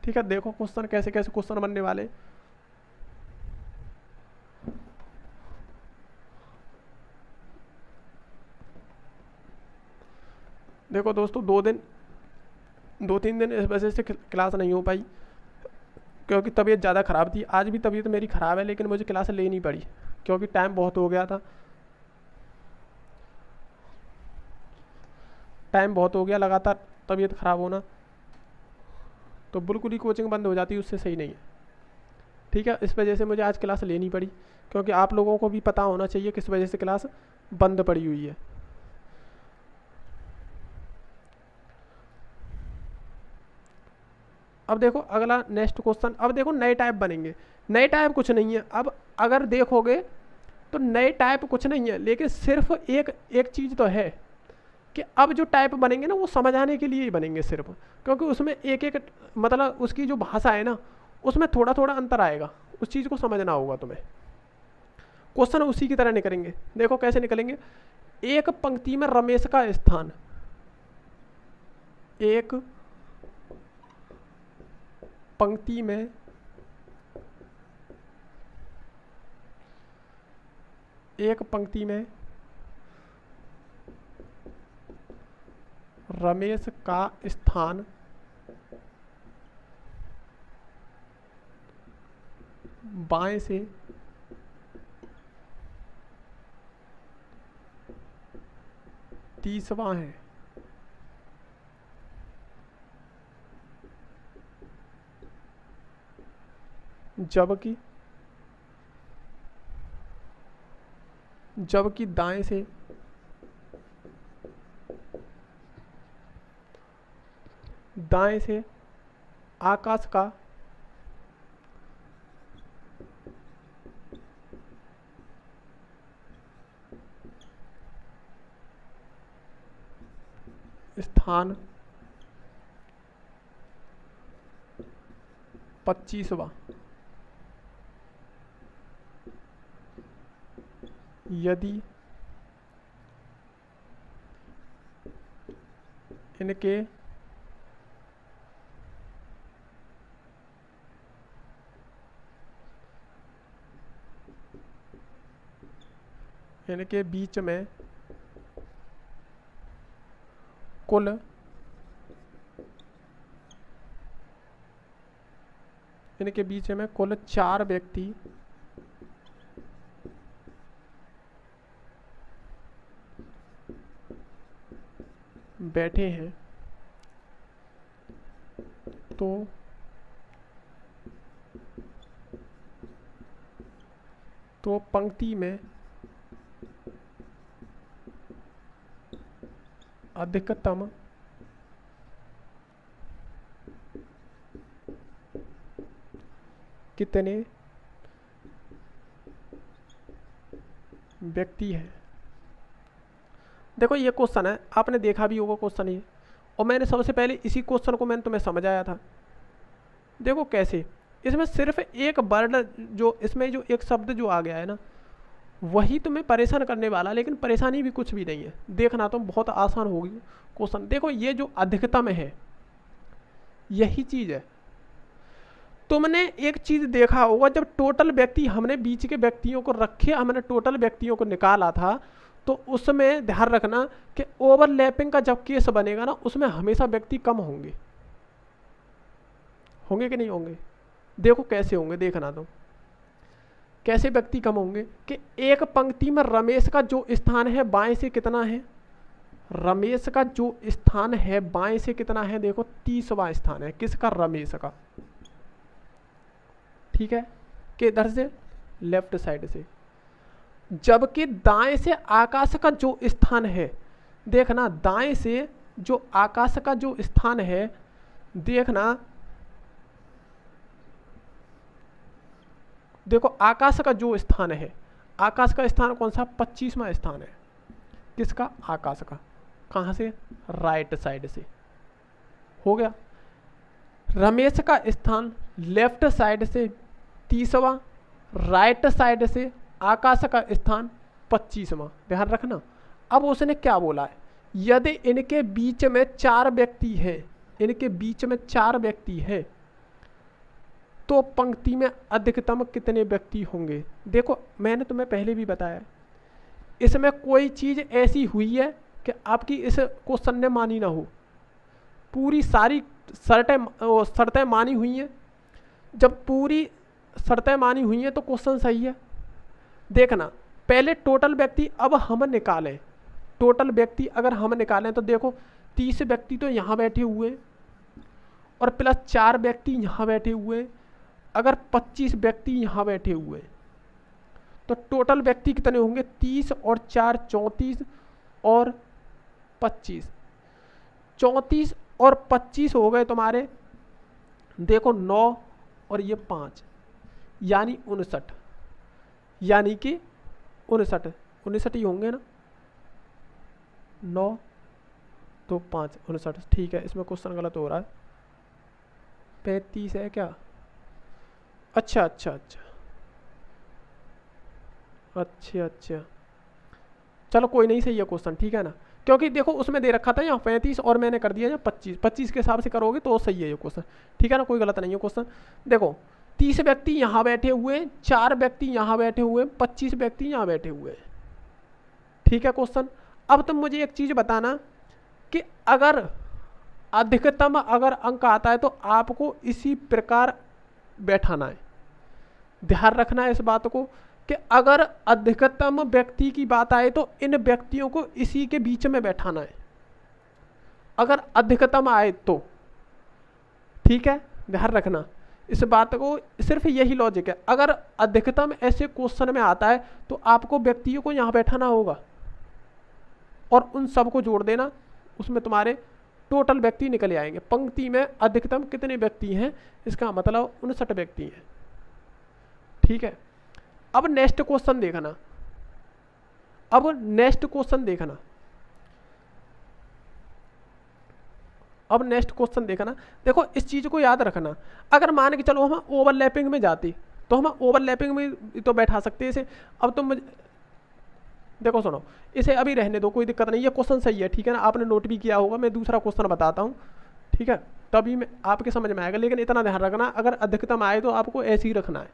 ठीक है, देखो क्वेश्चन कैसे कैसे क्वेश्चन बनने वाले। देखो दोस्तों, 2-3 दिन इस वजह से क्लास नहीं हो पाई, क्योंकि तबीयत ज़्यादा ख़राब थी। आज भी तबीयत मेरी ख़राब है, लेकिन मुझे क्लास लेनी पड़ी क्योंकि टाइम बहुत हो गया था। टाइम बहुत हो गया, लगातार तबीयत ख़राब होना, तो बिल्कुल ही कोचिंग बंद हो जाती है, उससे सही नहीं है। ठीक है, इस वजह से मुझे आज क्लास लेनी पड़ी, क्योंकि आप लोगों को भी पता होना चाहिए किस वजह से क्लास बंद पड़ी हुई है। अब देखो अगला नेक्स्ट क्वेश्चन। अब देखो नए टाइप बनेंगे। नए टाइप कुछ नहीं है। अब अगर देखोगे तो नए टाइप कुछ नहीं है, लेकिन सिर्फ एक चीज़ तो है कि अब जो टाइप बनेंगे ना, वो समझ आने के लिए ही बनेंगे सिर्फ, क्योंकि उसमें एक मतलब उसकी जो भाषा है ना, उसमें थोड़ा थोड़ा अंतर आएगा, उस चीज़ को समझना होगा तुम्हें। क्वेश्चन उसी की तरह निकलेंगे। देखो कैसे निकलेंगे। एक पंक्ति में रमेश का स्थान, एक पंक्ति में रमेश का स्थान बाएं से 30वां है। जबकि दाएं से आकाश का स्थान 25वां। यदि इनके बीच में कुल इनके बीच में कुल 4 व्यक्ति बैठे हैं, तो पंक्ति में अधिकतम कितने व्यक्ति हैं। देखो ये क्वेश्चन है, आपने देखा भी होगा क्वेश्चन ये, और मैंने सबसे पहले इसी क्वेश्चन को मैंने तुम्हें समझाया था। देखो कैसे, इसमें सिर्फ एक वर्ड जो इसमें जो एक शब्द जो आ गया है ना, वही तुम्हें परेशान करने वाला, लेकिन परेशानी भी कुछ भी नहीं है। देखना तुम, बहुत आसान होगी क्वेश्चन। देखो ये जो अधिकतम है यही चीज है। तुमने एक चीज देखा होगा, जब टोटल व्यक्ति हमने बीच के व्यक्तियों को रखे, हमने टोटल व्यक्तियों को निकाला था, तो उसमें ध्यान रखना कि ओवरलैपिंग का जब केस बनेगा ना, उसमें हमेशा व्यक्ति कम होंगे। होंगे कि नहीं होंगे? देखो कैसे होंगे, देखना तुम कैसे व्यक्ति कम होंगे कि एक पंक्ति में रमेश का जो स्थान है बाएं से कितना है, रमेश का जो स्थान है बाएं से कितना है, देखो 30वां स्थान है। किसका? रमेश का। ठीक है, किधर से? लेफ्ट साइड से। जबकि दाएं से आकाश का जो स्थान है, देखना दाएं से जो आकाश का जो स्थान है, देखना देखो आकाश का जो स्थान है, आकाश का स्थान कौन सा? 25वां स्थान है। किसका? आकाश का। कहां से? राइट साइड से। हो गया। रमेश का स्थान लेफ्ट साइड से 30वां, राइट साइड से आकाश का स्थान 25वां। ध्यान रखना। अब उसने क्या बोला है? यदि इनके बीच में 4 व्यक्ति हैं, इनके बीच में 4 व्यक्ति हैं, तो पंक्ति में अधिकतम कितने व्यक्ति होंगे? देखो मैंने तुम्हें पहले भी बताया, इसमें कोई चीज ऐसी हुई है कि आपकी इस क्वेश्चन ने मानी ना हो। पूरी सारी शर्तें मानी हुई हैं। जब पूरी शर्तें मानी हुई हैं तो क्वेश्चन सही है। देखना पहले टोटल व्यक्ति अब हम निकालें। टोटल व्यक्ति अगर हम निकालें तो देखो 30 व्यक्ति तो यहाँ बैठे हुए और प्लस 4 व्यक्ति यहाँ बैठे हुए, अगर 25 व्यक्ति यहाँ बैठे हुए तो टोटल व्यक्ति कितने होंगे? 30 और 4 34 और 25, 34 और 25 हो गए तुम्हारे, देखो 9 और ये 5, यानी 59, यानी कि 59 ही होंगे ना। 9 तो 5 59। ठीक है, इसमें क्वेश्चन गलत हो रहा है, 35 है क्या? अच्छा अच्छा अच्छा अच्छा अच्छा, चलो कोई नहीं, सही है क्वेश्चन। ठीक है ना, क्योंकि देखो उसमें दे रखा था यहाँ 35 और मैंने कर दिया यहाँ 25, 25 के हिसाब से करोगे तो सही है ये क्वेश्चन। ठीक है ना, कोई गलत नहीं है क्वेश्चन। देखो 30 व्यक्ति यहाँ बैठे हुए, 4 व्यक्ति यहाँ बैठे हुए, 25 व्यक्ति यहाँ बैठे हुए। ठीक है क्वेश्चन। अब तुम मुझे एक चीज बताना कि अगर अधिकतम अगर अंक आता है तो आपको इसी प्रकार बैठाना है। ध्यान रखना है इस बात को कि अगर अधिकतम व्यक्ति की बात आए तो इन व्यक्तियों को इसी के बीच में बैठाना है, अगर अधिकतम आए तो। ठीक है, ध्यान रखना इस बात को, सिर्फ यही लॉजिक है। अगर अधिकतम ऐसे क्वेश्चन में आता है तो आपको व्यक्तियों को यहां बैठाना होगा और उन सबको जोड़ देना, उसमें तुम्हारे टोटल व्यक्ति निकल आएंगे। पंक्ति में अधिकतम कितने व्यक्ति हैं, इसका मतलब 59 व्यक्ति हैं। ठीक है, अब नेक्स्ट क्वेश्चन देखना। अब नेक्स्ट क्वेश्चन देखना। अब नेक्स्ट क्वेश्चन देखना। देखो इस चीज को याद रखना, अगर मान के चलो हम ओवरलैपिंग में जाते तो हम ओवरलैपिंग में तो बैठा सकते हैं इसे। अब तुम देखो सुनो, इसे अभी रहने दो, कोई दिक्कत नहीं है, क्वेश्चन सही है। ठीक है ना, आपने नोट भी किया होगा, मैं दूसरा क्वेश्चन बताता हूँ। ठीक है, तभी मैं आपके समझ में आएगा, लेकिन इतना ध्यान रखना अगर अधिकतम आए तो आपको ऐसे ही रखना है।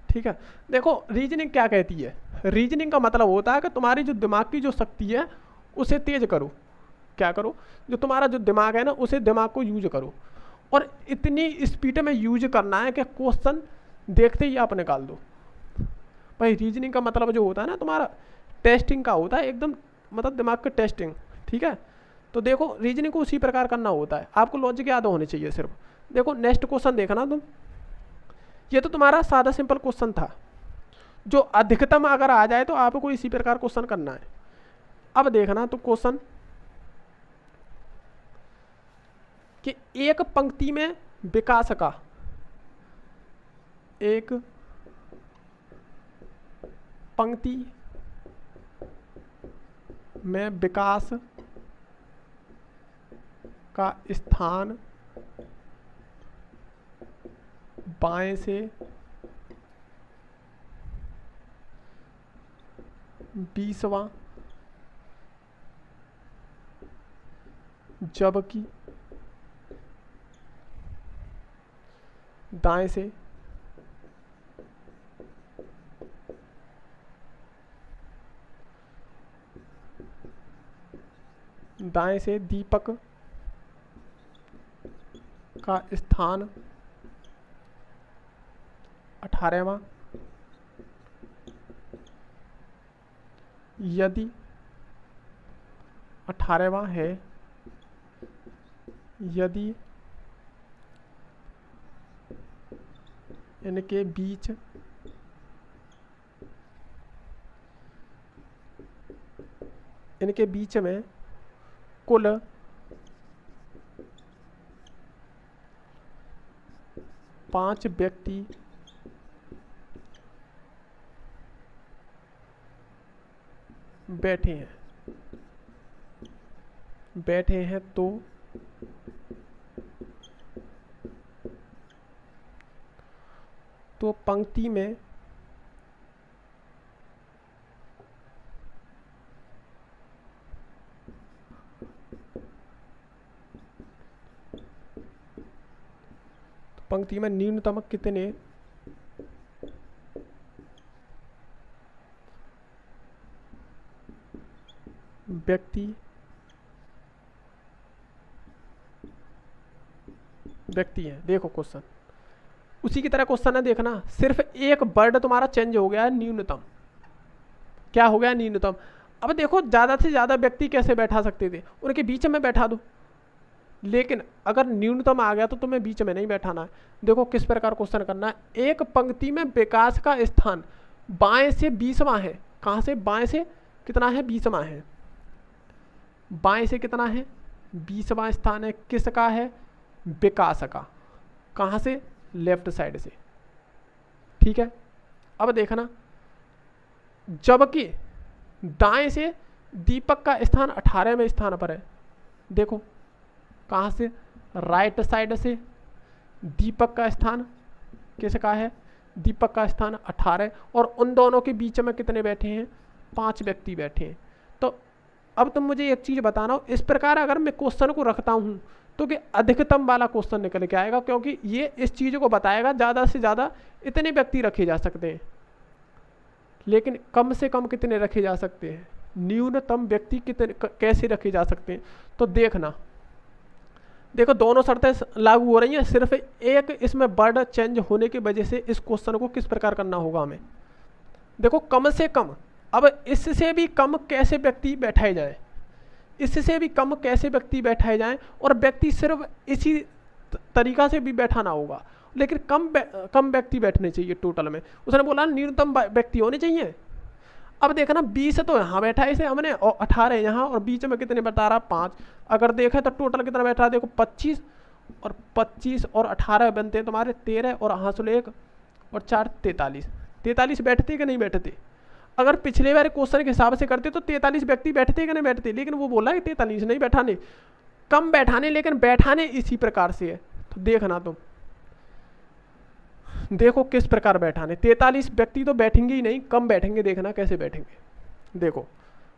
ठीक है, देखो रीजनिंग क्या कहती है? रीजनिंग का मतलब होता है कि तुम्हारी जो दिमाग की जो शक्ति है उसे तेज करो। क्या करो? जो तुम्हारा जो दिमाग है ना, उसे दिमाग को यूज करो, और इतनी स्पीड में यूज करना है कि क्वेश्चन देखते ही आप निकाल दो। भाई रीजनिंग का मतलब जो होता है ना तुम्हारा टेस्टिंग का होता है, एकदम मतलब दिमाग का टेस्टिंग। ठीक है, तो देखो रीजनिंग को उसी प्रकार करना होता है, आपको लॉजिक याद होने चाहिए सिर्फ। देखो नेक्स्ट क्वेश्चन देखना तुम, ये तो तुम्हारा सादा सिंपल क्वेश्चन था। जो अधिकतम अगर आ जाए तो आपको इसी प्रकार क्वेश्चन करना है। अब देखना तो क्वेश्चन कि एक पंक्ति में विकास का, एक पंक्ति में विकास का स्थान बाएं से 20वां, जबकि दाएं से दीपक का स्थान 18वां, यदि 18वां है, यदि इनके बीच में कुल 5 व्यक्ति बैठे हैं तो पंक्ति में न्यूनतम कितने व्यक्ति हैं। देखो क्वेश्चन उसी की तरह क्वेश्चन है, देखना सिर्फ एक वर्ड तुम्हारा चेंज हो गया है, न्यूनतम। क्या हो गया? न्यूनतम। अब देखो ज़्यादा से ज़्यादा व्यक्ति कैसे बैठा सकते थे, उनके बीच में बैठा दो, लेकिन अगर न्यूनतम आ गया तो तुम्हें बीच में नहीं बैठाना है। देखो किस प्रकार क्वेश्चन करना है। एक पंक्ति में विकास का स्थान बाएं से 20वां है। कहाँ से? बाएं से कितना है? 20वां है। बाएं से कितना है? 20वां स्थान है। किसका है? विकास का। कहाँ से? लेफ्ट साइड से। ठीक है, अब देखना, जबकि दाएं से दीपक का स्थान 18वें स्थान पर है। देखो कहाँ से? राइट साइड से दीपक का स्थान किसका है? दीपक का स्थान 18, और उन दोनों के बीच में कितने बैठे हैं? 5 व्यक्ति बैठे हैं। तो अब तुम मुझे एक चीज़ बताना, इस प्रकार अगर मैं क्वेश्चन को रखता हूँ तो कि अधिकतम वाला क्वेश्चन निकल के आएगा, क्योंकि ये इस चीज़ को बताएगा ज़्यादा से ज़्यादा इतने व्यक्ति रखे जा सकते हैं, लेकिन कम से कम कितने रखे जा सकते हैं, न्यूनतम व्यक्ति कितने कैसे रखे जा सकते हैं। तो देखना, देखो दोनों शर्तें लागू हो रही हैं, सिर्फ एक इसमें वर्ड चेंज होने की वजह से इस क्वेश्चन को किस प्रकार करना होगा हमें। देखो कम से कम, अब इससे भी कम कैसे व्यक्ति बैठाए जाए, इससे भी कम कैसे व्यक्ति बैठाए जाएं, और व्यक्ति सिर्फ इसी तरीका से भी बैठाना होगा, लेकिन कम व्यक्ति बैठने चाहिए टोटल में। उसने बोला न्यूनतम व्यक्ति होने चाहिए। अब देखना 20 तो यहाँ बैठा है इसे हमने, और 18 यहाँ, और बीच में कितने बता रहा? 5। अगर देखें तो टोटल कितना बैठा है? देखो 25 और 18 बनते हैं तुम्हारे 13, और हासिल 1 और 4 43। 43 बैठते कि नहीं बैठते? अगर पिछले बार क्वेश्चन के हिसाब से करते तो 43 व्यक्ति बैठते कि नहीं बैठते, लेकिन वो बोला कि 43 नहीं बैठाने, कम बैठाने, लेकिन बैठाने इसी प्रकार से है। तो देखना तुम, देखो किस प्रकार बैठाने। 43 व्यक्ति तो बैठेंगे ही नहीं, कम बैठेंगे। देखना कैसे बैठेंगे। देखो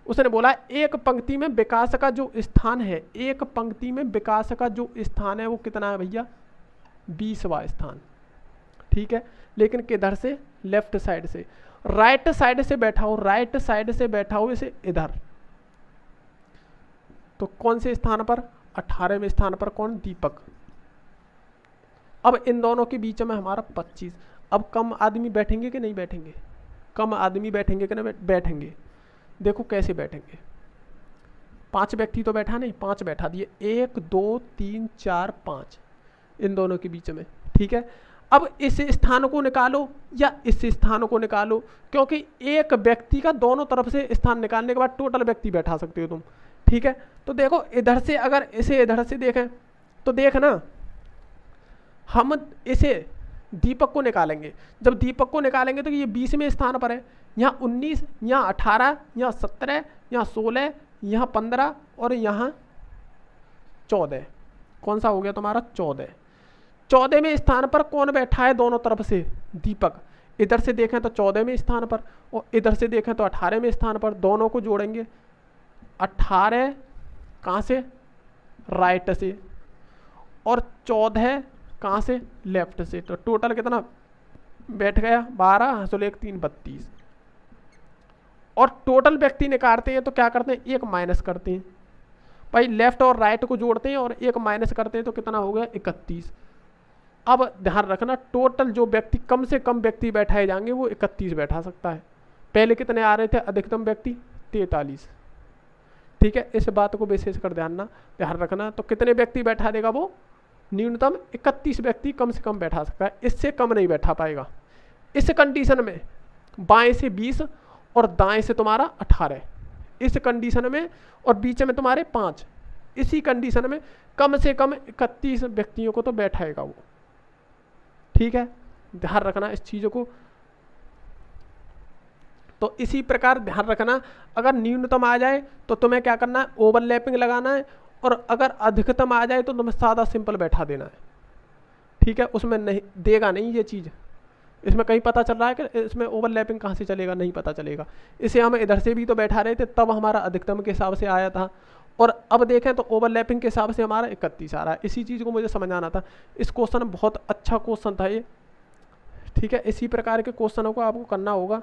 उसने बोला एक पंक्ति में विकास का जो स्थान है, एक पंक्ति में विकास का जो स्थान है वो कितना है भैया? 20वां स्थान। ठीक है, लेकिन किधर से? लेफ्ट साइड से। राइट साइड से बैठाओ, राइट साइड से बैठाओ इसे इधर। तो कौन से स्थान पर? 18वें स्थान पर। कौन? दीपक। अब इन दोनों के बीच में हमारा 25। अब कम आदमी बैठेंगे कि नहीं बैठेंगे? कम आदमी बैठेंगे कि नहीं बैठेंगे? देखो कैसे बैठेंगे। 5 व्यक्ति तो बैठा नहीं, 5 बैठा दिए, 1 2 3 4 5 इन दोनों के बीच में। ठीक है, अब इस स्थान को निकालो या इस स्थान को निकालो, क्योंकि एक व्यक्ति का दोनों तरफ से स्थान निकालने के बाद टोटल व्यक्ति बैठा सकते हो तुम। ठीक है, तो देखो इधर से अगर इसे इधर से देखें तो देखना, हम इसे दीपक को निकालेंगे। जब दीपक को निकालेंगे तो ये 20वें स्थान पर है, यहाँ 19, यहाँ 18, यहाँ 17, यहाँ 16, यहाँ 15 और यहाँ 14। कौन सा हो गया तुम्हारा? 14। 14वें स्थान पर कौन बैठा है दोनों तरफ से? दीपक। इधर से देखें तो 14वें स्थान पर और इधर से देखें तो 18वें स्थान पर। दोनों को जोड़ेंगे, 18 कहाँ से, राइट से, और 14 कहाँ से, लेफ्ट से। तो टोटल कितना बैठ गया, 12 × 1 3 32। और टोटल व्यक्ति निकालते हैं तो क्या करते हैं, एक माइनस करते हैं भाई, लेफ्ट और राइट को जोड़ते हैं और एक माइनस करते हैं तो कितना हो गया, 31। अब ध्यान रखना, टोटल जो व्यक्ति, कम से कम व्यक्ति बैठाए जाएंगे वो 31 बैठा सकता है। पहले कितने आ रहे थे अधिकतम व्यक्ति, 43। ठीक है, इस बात को विशेष कर ध्यान रखना। तो कितने व्यक्ति बैठा देगा वो, न्यूनतम 31 व्यक्ति कम से कम बैठा सकता है, इससे कम नहीं बैठा पाएगा। इस कंडीशन में बाएं से 20 और दाएं से तुम्हारा 18, इस कंडीशन में, और बीच में तुम्हारे 5, इसी कंडीशन में कम से कम 31 व्यक्तियों को तो बैठाएगा वो। ठीक है, ध्यान रखना इस चीज़ों को। तो इसी प्रकार ध्यान रखना, अगर न्यूनतम आ जाए तो तुम्हें क्या करना है, ओवरलैपिंग लगाना है, और अगर अधिकतम आ जाए तो तुम्हें सादा सिंपल बैठा देना है। ठीक है, उसमें नहीं देगा नहीं ये चीज़, इसमें कहीं पता चल रहा है कि इसमें ओवरलैपिंग कहाँ से चलेगा, नहीं पता चलेगा। इसे हम इधर से भी तो बैठा रहे थे, तब हमारा अधिकतम के हिसाब से आया था, और अब देखें तो ओवरलैपिंग के हिसाब से हमारा 31 आ रहा है। इसी चीज़ को मुझे समझ आना था। इस क्वेश्चन बहुत अच्छा क्वेश्चन था ये। ठीक है, इसी प्रकार के क्वेश्चनों को आपको करना होगा।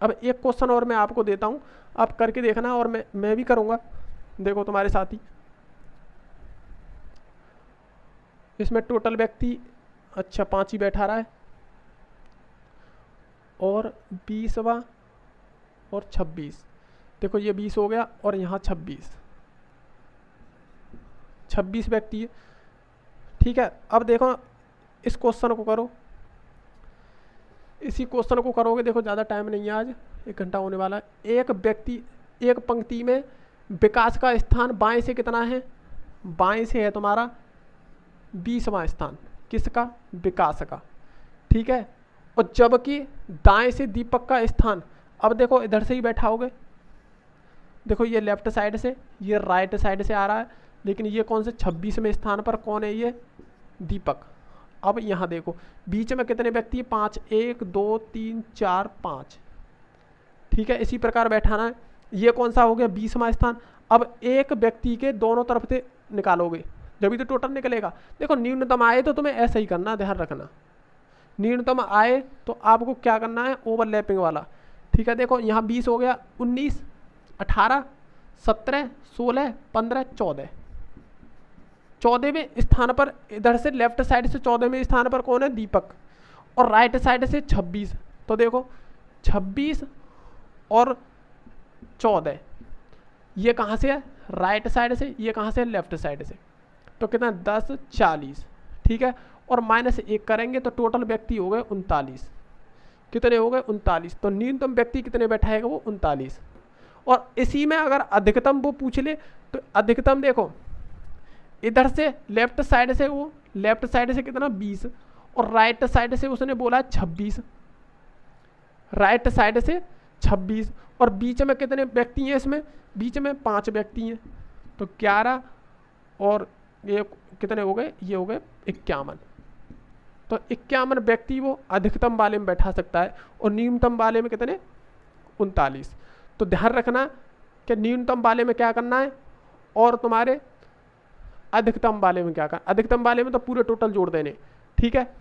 अब एक क्वेश्चन और मैं आपको देता हूँ, आप करके देखना, और मैं भी करूँगा, देखो तुम्हारे साथ ही। इसमें टोटल व्यक्ति अच्छा 5 ही बैठा रहा है, और 20वां और 26, देखो ये 20 हो गया और यहाँ 26 व्यक्ति है। ठीक है, अब देखो इस क्वेश्चन को करो, इसी क्वेश्चन को करोगे, देखो ज़्यादा टाइम नहीं है आज, 1 घंटा होने वाला है। एक व्यक्ति, एक पंक्ति में विकास का स्थान बाएं से कितना है, बाएं से है तुम्हारा 20वां स्थान, किसका, विकास का। ठीक है, और जबकि दाएं से दीपक का स्थान, अब देखो इधर से ही बैठाओगे, देखो ये लेफ्ट साइड से, ये राइट साइड से आ रहा है, लेकिन ये कौन से 26वें स्थान पर कौन है, ये दीपक। अब यहाँ देखो बीच में कितने व्यक्ति, 5, 1 2 3 4 5। ठीक है, इसी प्रकार बैठाना है। ये कौन सा हो गया, 20वां स्थान। अब एक व्यक्ति के दोनों तरफ से निकालोगे, जब तो टोटल निकलेगा। देखो न्यूनतम आए तो तुम्हें ऐसा ही करना, ध्यान रखना। न्यूनतम आए तो आपको क्या करना है, ओवरलैपिंग वाला। ठीक है, देखो यहाँ 20 हो गया, 19 18 17 16 15 14, 14वें स्थान पर, इधर से लेफ्ट साइड से 14वें स्थान पर कौन है, दीपक, और राइट साइड से 26। तो देखो 26 और 14, ये कहाँ से है, राइट साइड से, ये कहाँ से है, लेफ्ट साइड से। तो कितना, 10 40। ठीक है, और -1 करेंगे तो टोटल व्यक्ति हो गए 39। कितने हो गए, 39। तो न्यूनतम व्यक्ति कितने बैठाएगा वो, 39। और इसी में अगर अधिकतम वो पूछ ले तो अधिकतम देखो, इधर से लेफ्ट साइड से, वो लेफ्ट साइड से कितना 20, और राइट साइड से उसने बोला 26, राइट साइड से 26, और बीच में कितने व्यक्ति हैं, इसमें बीच में 5 व्यक्ति हैं, तो 11, और ये कितने हो गए, ये हो गए 51। तो 51 व्यक्ति वो अधिकतम वाले में बैठा सकता है, और न्यूनतम वाले में कितने, 39। तो ध्यान रखना कि न्यूनतम वाले में क्या करना है, और तुम्हारे अधिकतम वाले में क्या करना। अधिकतम वाले में तो पूरे टोटल जोड़ देने। ठीक है,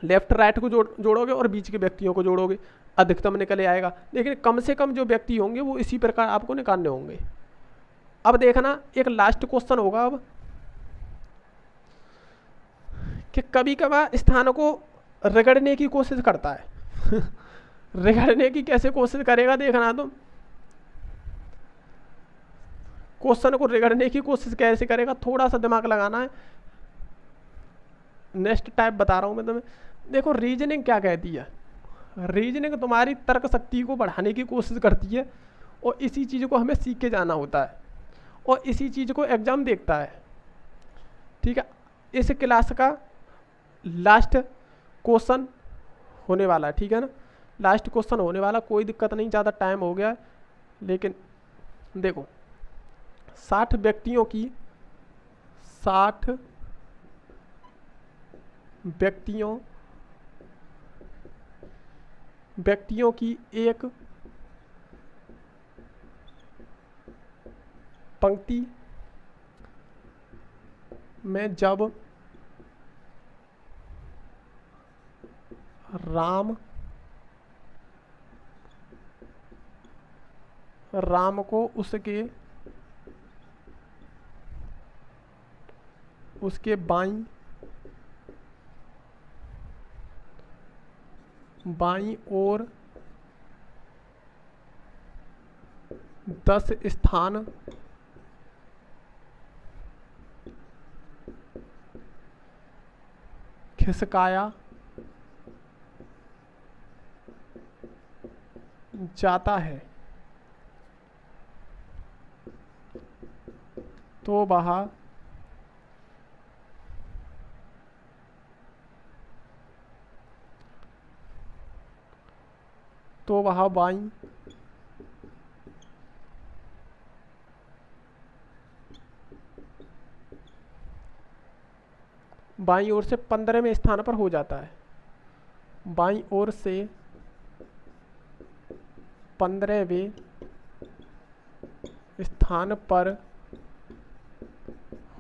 लेफ्ट राइट को जोड़ोगे और बीच के व्यक्तियों को जोड़ोगे, अधिकतम निकले आएगा। लेकिन कम से कम जो व्यक्ति होंगे वो इसी प्रकार आपको निकालने होंगे। अब देखना एक लास्ट क्वेश्चन होगा अब, कि कभी कभार स्थानों को रगड़ने की कोशिश करता है रगड़ने की कैसे कोशिश करेगा, देखना तुम। क्वेश्चन को रगड़ने की कोशिश कैसे करेगा, थोड़ा सा दिमाग लगाना है। नेक्स्ट टाइप बता रहा हूं मैं तुम्हें। देखो रीजनिंग क्या कहती है, रीजनिंग तुम्हारी तर्क शक्ति को बढ़ाने की कोशिश करती है, और इसी चीज़ को हमें सीख के जाना होता है, और इसी चीज़ को एग्जाम देखता है। ठीक है, इस क्लास का लास्ट क्वेश्चन होने वाला है। ठीक है ना, लास्ट क्वेश्चन होने वाला, कोई दिक्कत नहीं, ज़्यादा टाइम हो गया है। लेकिन देखो 60 व्यक्तियों की, 60 व्यक्तियों व्यक्तियों की एक पंक्ति में जब राम को उसके बाईं ओर 10 स्थान खिसकाया जाता है तो वह बाईं ओर से 15वें स्थान पर हो जाता है। बाईं ओर से 15वें स्थान पर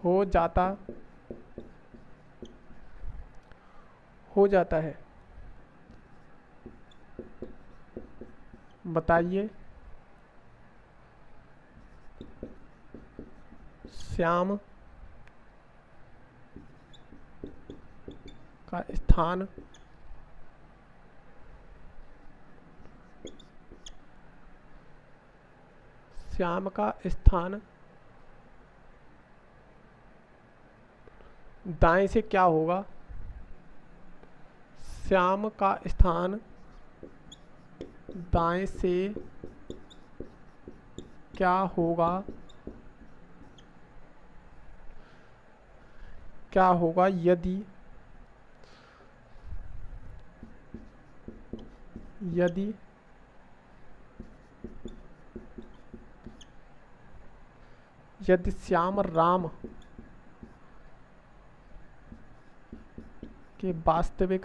हो जाता है। बताइए श्याम का स्थान दाएं से क्या होगा? श्याम का स्थान दाएं से क्या होगा? यदि श्याम राम के वास्तविक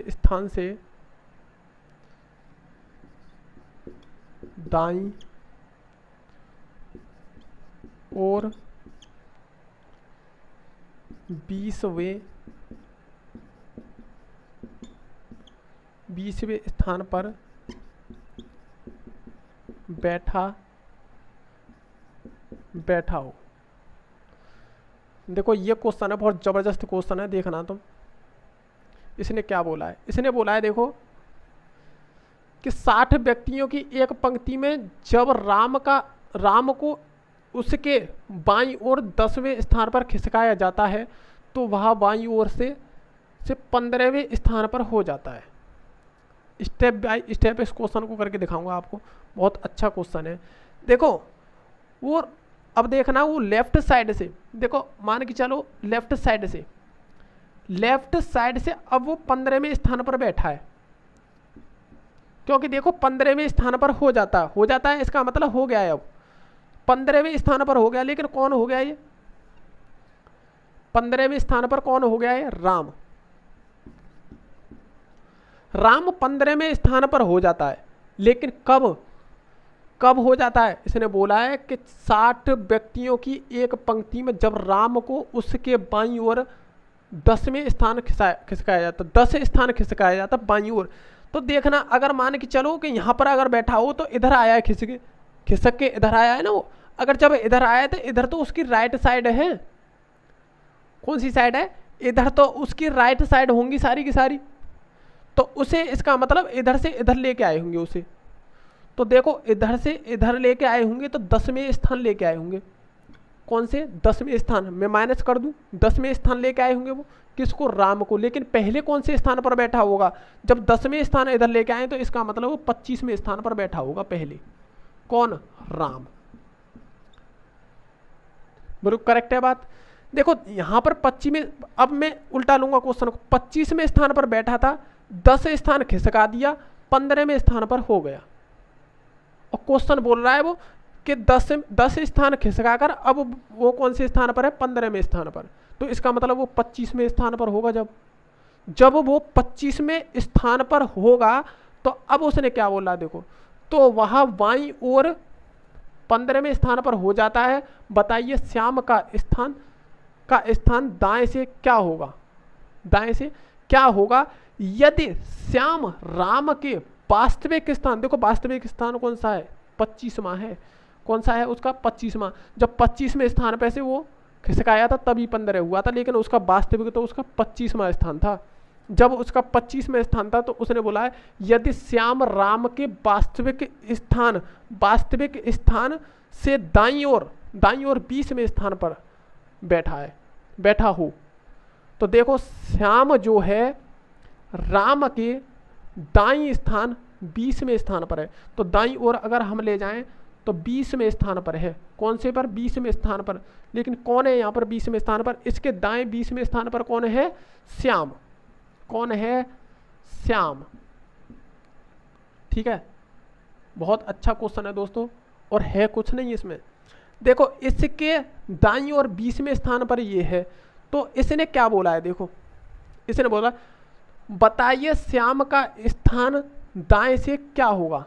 स्थान से दाईं और 20वें स्थान पर बैठा हो। देखो ये क्वेश्चन है, बहुत जबरदस्त क्वेश्चन है, देखना तुम। इसने क्या बोला है? इसने बोला है देखो कि 60 व्यक्तियों की एक पंक्ति में जब राम को उसके बाईं ओर 10वें स्थान पर खिसकाया जाता है तो वह बाईं ओर से 15वें स्थान पर हो जाता है। स्टेप बाय स्टेप इस क्वेश्चन को करके दिखाऊंगा आपको, बहुत अच्छा क्वेश्चन है। देखो वो अब देखना, वो लेफ्ट साइड से, देखो मान के चलो लेफ्ट साइड से अब वो 15वें स्थान पर बैठा है, क्योंकि देखो 15वें स्थान पर हो जाता है, इसका मतलब हो गया है। अब 15वें स्थान पर हो गया, लेकिन कौन हो गया ये? 15वें स्थान पर कौन हो गया है? राम 15वें स्थान पर हो जाता है, लेकिन कब हो जाता है? इसने बोला है कि 60 व्यक्तियों की एक पंक्ति में जब राम को उसके बाईं ओर 10वें स्थान खिसकाया जाता, 10 स्थान खिसकाया जाता बाईं ओर। तो देखना, अगर मान के चलो कि यहाँ पर अगर बैठा हो तो इधर आया है, खिसक के इधर आया है ना वो। अगर जब इधर आया है तो इधर तो उसकी राइट साइड है। कौन सी साइड है? इधर तो उसकी राइट साइड होंगी सारी की सारी, तो उसे इसका मतलब इधर से इधर लेके आए होंगे उसे। तो देखो इधर से इधर लेके आए होंगे तो 10वें स्थान लेके आए होंगे। कौन से? 10वें स्थान। मैं माइनस कर दूं, 10वें स्थान लेके आए होंगे वो। किसको? राम को। लेकिन पहले कौन से स्थान पर बैठा होगा? जब 10वें स्थान इधर लेके आए तो इसका मतलब वो 25वें स्थान पर बैठा होगा पहले। कौन? राम। बिल्कुल करेक्ट है बात। देखो यहां पर 25 में, अब मैं उल्टा लूंगा क्वेश्चन को, 25वें स्थान पर बैठा था, 10 स्थान खिसका दिया, 15वें स्थान पर हो गया। क्वेश्चन बोल रहा है वो कि 10 स्थान खिसका कर अब वो कौन से स्थान पर है, 15वें स्थान पर। तो इसका मतलब वो 25वें स्थान पर होगा। जब वो 25वें स्थान पर होगा तो अब उसने क्या बोला देखो, तो वह बाईं ओर 15वें स्थान पर हो जाता है। बताइए श्याम का स्थान दाएं से क्या होगा, दाएं से क्या होगा यदि श्याम राम के वास्तविक स्थान, देखो वास्तविक स्थान कौन सा है, 25वां है। कौन सा है उसका, 25वां। जब 25वें स्थान पे से वो खिसकाया था तभी 15 हुआ था, लेकिन उसका वास्तविक तो उसका 25वां स्थान था। जब उसका 25वें स्थान था तो उसने बोला है यदि श्याम राम के वास्तविक स्थान से दाईं ओर 20वें स्थान पर बैठा हो। तो देखो श्याम जो है राम के दाईं स्थान 20वें स्थान पर है। तो दाईं ओर अगर हम ले जाएं तो 20वें स्थान पर है। कौन से पर, 20वें स्थान पर। लेकिन कौन है यहाँ पर 20वें स्थान पर, इसके दाएं 20वें स्थान पर कौन है, श्याम। कौन है, श्याम। ठीक है, बहुत अच्छा क्वेश्चन है दोस्तों, और है कुछ नहीं इसमें। देखो इसके दाईं ओर 20वें स्थान पर ये है, तो इसने क्या बोला है, देखो इसने बोला बताइए श्याम का स्थान दाएं से क्या होगा।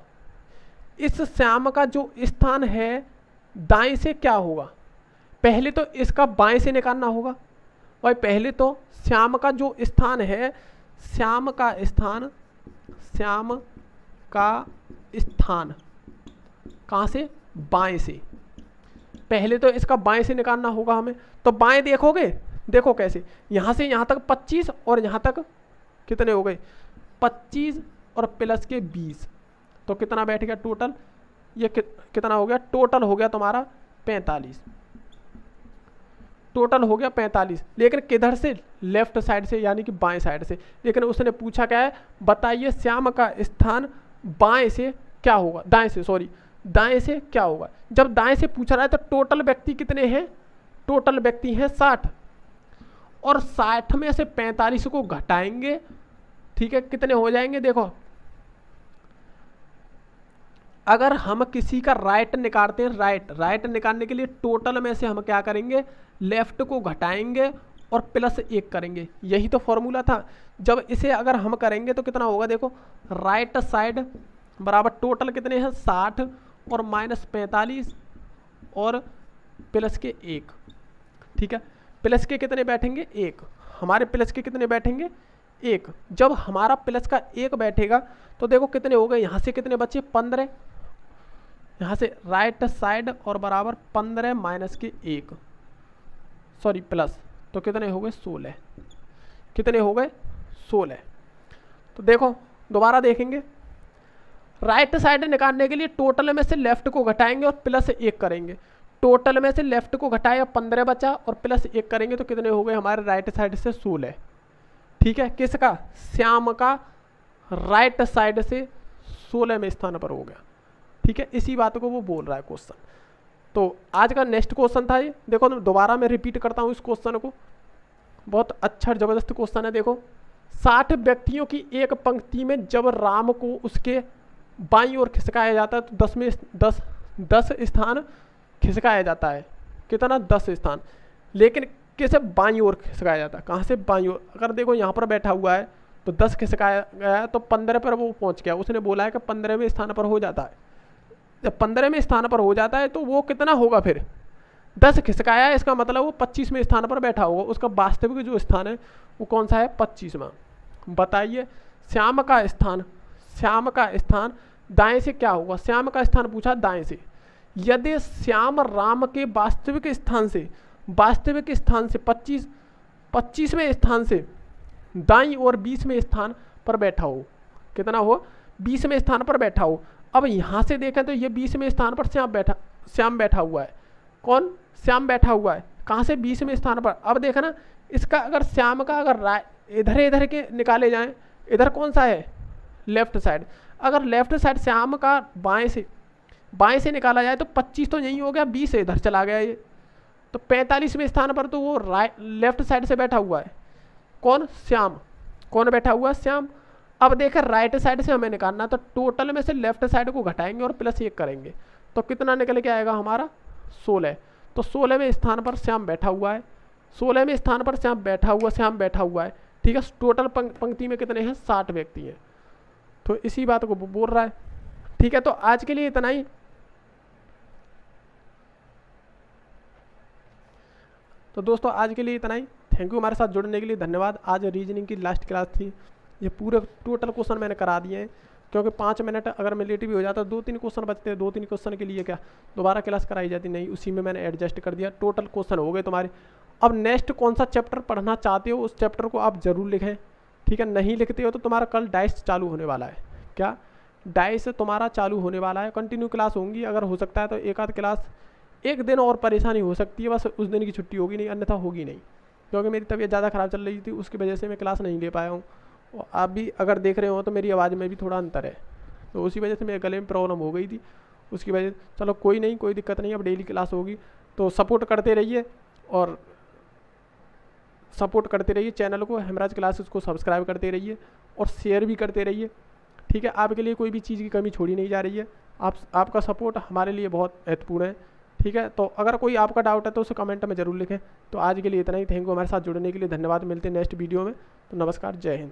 इस श्याम का जो स्थान है दाएं से क्या होगा, पहले तो इसका बाएं से निकालना होगा भाई। पहले तो श्याम का जो स्थान है, श्याम का स्थान कहाँ से, बाएं से। पहले तो इसका बाएं से निकालना होगा हमें। तो बाएं देखोगे, देखो कैसे, यहाँ से यहाँ तक 25 और यहाँ तक कितने हो गए, 25 और प्लस के 20, तो कितना बैठ गया टोटल, ये कितना हो गया, टोटल हो गया तुम्हारा 45। टोटल हो गया 45, लेकिन किधर से, लेफ्ट साइड से, यानी कि बाएं साइड से। लेकिन उसने पूछा क्या है, बताइए श्याम का स्थान बाएं से क्या होगा, दाएं से क्या होगा। जब दाएं से पूछ रहा है तो टोटल व्यक्ति कितने हैं, टोटल व्यक्ति हैं 60, और 60 में से 45 को घटाएंगे, ठीक है, कितने हो जाएंगे। देखो अगर हम किसी का राइट निकालते हैं, राइट निकालने के लिए टोटल में से हम क्या करेंगे, लेफ्ट को घटाएंगे और प्लस 1 करेंगे। यही तो फॉर्मूला था। जब इसे अगर हम करेंगे तो कितना होगा, देखो राइट साइड बराबर टोटल कितने हैं 60 और माइनस 45 और प्लस के 1, ठीक है। प्लस के कितने बैठेंगे, 1। हमारे प्लस के कितने बैठेंगे, 1। जब हमारा प्लस का 1 बैठेगा तो देखो कितने हो गए, यहाँ से कितने बचे 15, यहाँ से राइट साइड और बराबर 15 माइनस के 1, सॉरी प्लस, तो कितने हो गए 16। कितने हो गए 16। तो देखो दोबारा देखेंगे, राइट साइड निकालने के लिए टोटल में से लेफ्ट को घटाएंगे और प्लस 1 करेंगे। टोटल में से लेफ्ट को घटाया 15 बचा और प्लस 1 करेंगे तो कितने हो गए हमारे राइट साइड से 16, ठीक है। किसका, श्याम का राइट साइड से 16वें स्थान पर हो गया, ठीक है। इसी बात को वो बोल रहा है क्वेश्चन। तो आज का नेक्स्ट क्वेश्चन था ये, देखो दोबारा मैं रिपीट करता हूँ इस क्वेश्चन को, बहुत अच्छा जबरदस्त क्वेश्चन है। देखो 60 व्यक्तियों की एक पंक्ति में जब राम को उसके बाईं ओर खिसकाया जाता है तो 10 स्थान खिसकाया जाता है। कितना, 10 स्थान। लेकिन किसे बाईं ओर खिसकाया जाता है, कहाँ से, बाईं ओर। अगर देखो यहाँ पर बैठा हुआ है तो 10 खिसकाया गया है तो 15 पर वो पहुँच गया। उसने बोला है कि 15वें स्थान पर हो जाता है। जब 15वें स्थान पर हो जाता है तो वो कितना होगा, फिर 10 खिसकाया है, इसका मतलब वो 25वें स्थान पर बैठा होगा। उसका वास्तविक जो स्थान है वो कौन सा है, 25वां। बताइए श्याम का स्थान दाएं से क्या होगा। श्याम का स्थान पूछा दाएं से। यदि श्याम राम के वास्तविक स्थान से 25वें स्थान से दाईं और 20वें स्थान पर बैठा हो, कितना हो, 20वें स्थान पर बैठा हो। अब यहाँ से देखें तो ये 20वें स्थान पर श्याम बैठा हुआ है। कौन, श्याम बैठा हुआ है। कहाँ से, 20वें स्थान पर। अब देखा ना, इसका अगर श्याम का अगर इधर के निकाले जाएं, इधर कौन सा है, लेफ्ट साइड। अगर लेफ्ट साइड श्याम का बाएं से निकाला जाए तो 25 तो यहीं हो गया, 20 इधर चला गया ये, तो 45वें स्थान पर तो वो लेफ्ट साइड से बैठा हुआ है। कौन, श्याम। कौन बैठा हुआ है, श्याम। अब देखें राइट साइड से हमें निकालना, तो टोटल में से लेफ्ट साइड को घटाएंगे और प्लस 1 करेंगे, तो कितना निकल के आएगा हमारा 16। तो 16वें स्थान पर श्याम बैठा हुआ है, 16वें स्थान पर श्याम बैठा हुआ है। ठीक है, टोटल पंक्ति में कितने हैं, 60 व्यक्ति हैं। तो इसी बात को बोल रहा है। ठीक है, तो आज के लिए इतना ही। तो दोस्तों आज के लिए इतना ही। थैंक यू हमारे साथ जुड़ने के लिए, धन्यवाद। आज रीजनिंग की लास्ट क्लास थी, ये पूरे टोटल क्वेश्चन मैंने करा दिए हैं, क्योंकि 5 मिनट अगर मैं लेट भी हो जाता, 2-3 क्वेश्चन बचते हैं, 2-3 क्वेश्चन के लिए क्या दोबारा क्लास कराई जाती नहीं, उसी में मैंने एडजस्ट कर दिया। टोटल क्वेश्चन हो गए तुम्हारे। अब नेक्स्ट कौन सा चैप्टर पढ़ना चाहते हो उस चैप्टर को आप जरूर लिखें। ठीक है, नहीं लिखते हो तो तुम्हारा कल डाइस चालू होने वाला है। क्या डाइस तुम्हारा चालू होने वाला है, कंटिन्यू क्लास होंगी। अगर हो सकता है तो एक आध क्लास, एक दिन और परेशानी हो सकती है, बस उस दिन की छुट्टी होगी नहीं, अन्यथा होगी नहीं, क्योंकि मेरी तबीयत ज़्यादा ख़राब चल रही थी, उसकी वजह से मैं क्लास नहीं ले पाया हूँ। और आप भी अगर देख रहे हो तो मेरी आवाज़ में भी थोड़ा अंतर है, तो उसी वजह से मेरे गले में प्रॉब्लम हो गई थी, उसकी वजह। चलो कोई नहीं, कोई दिक्कत नहीं, अब डेली क्लास होगी। तो सपोर्ट करते रहिए और सपोर्ट करते रहिए चैनल को, हेमराज क्लासेस को सब्सक्राइब करते रहिए और शेयर भी करते रहिए। ठीक है, आपके लिए कोई भी चीज़ की कमी छोड़ी नहीं जा रही है। आपका सपोर्ट हमारे लिए बहुत महत्वपूर्ण है। ठीक है, तो अगर कोई आपका डाउट है तो उसे कमेंट में ज़रूर लिखें। तो आज के लिए इतना ही। थैंक यू हमारे साथ जुड़ने के लिए, धन्यवाद। मिलते हैं नेक्स्ट वीडियो में। तो नमस्कार, जय हिंद।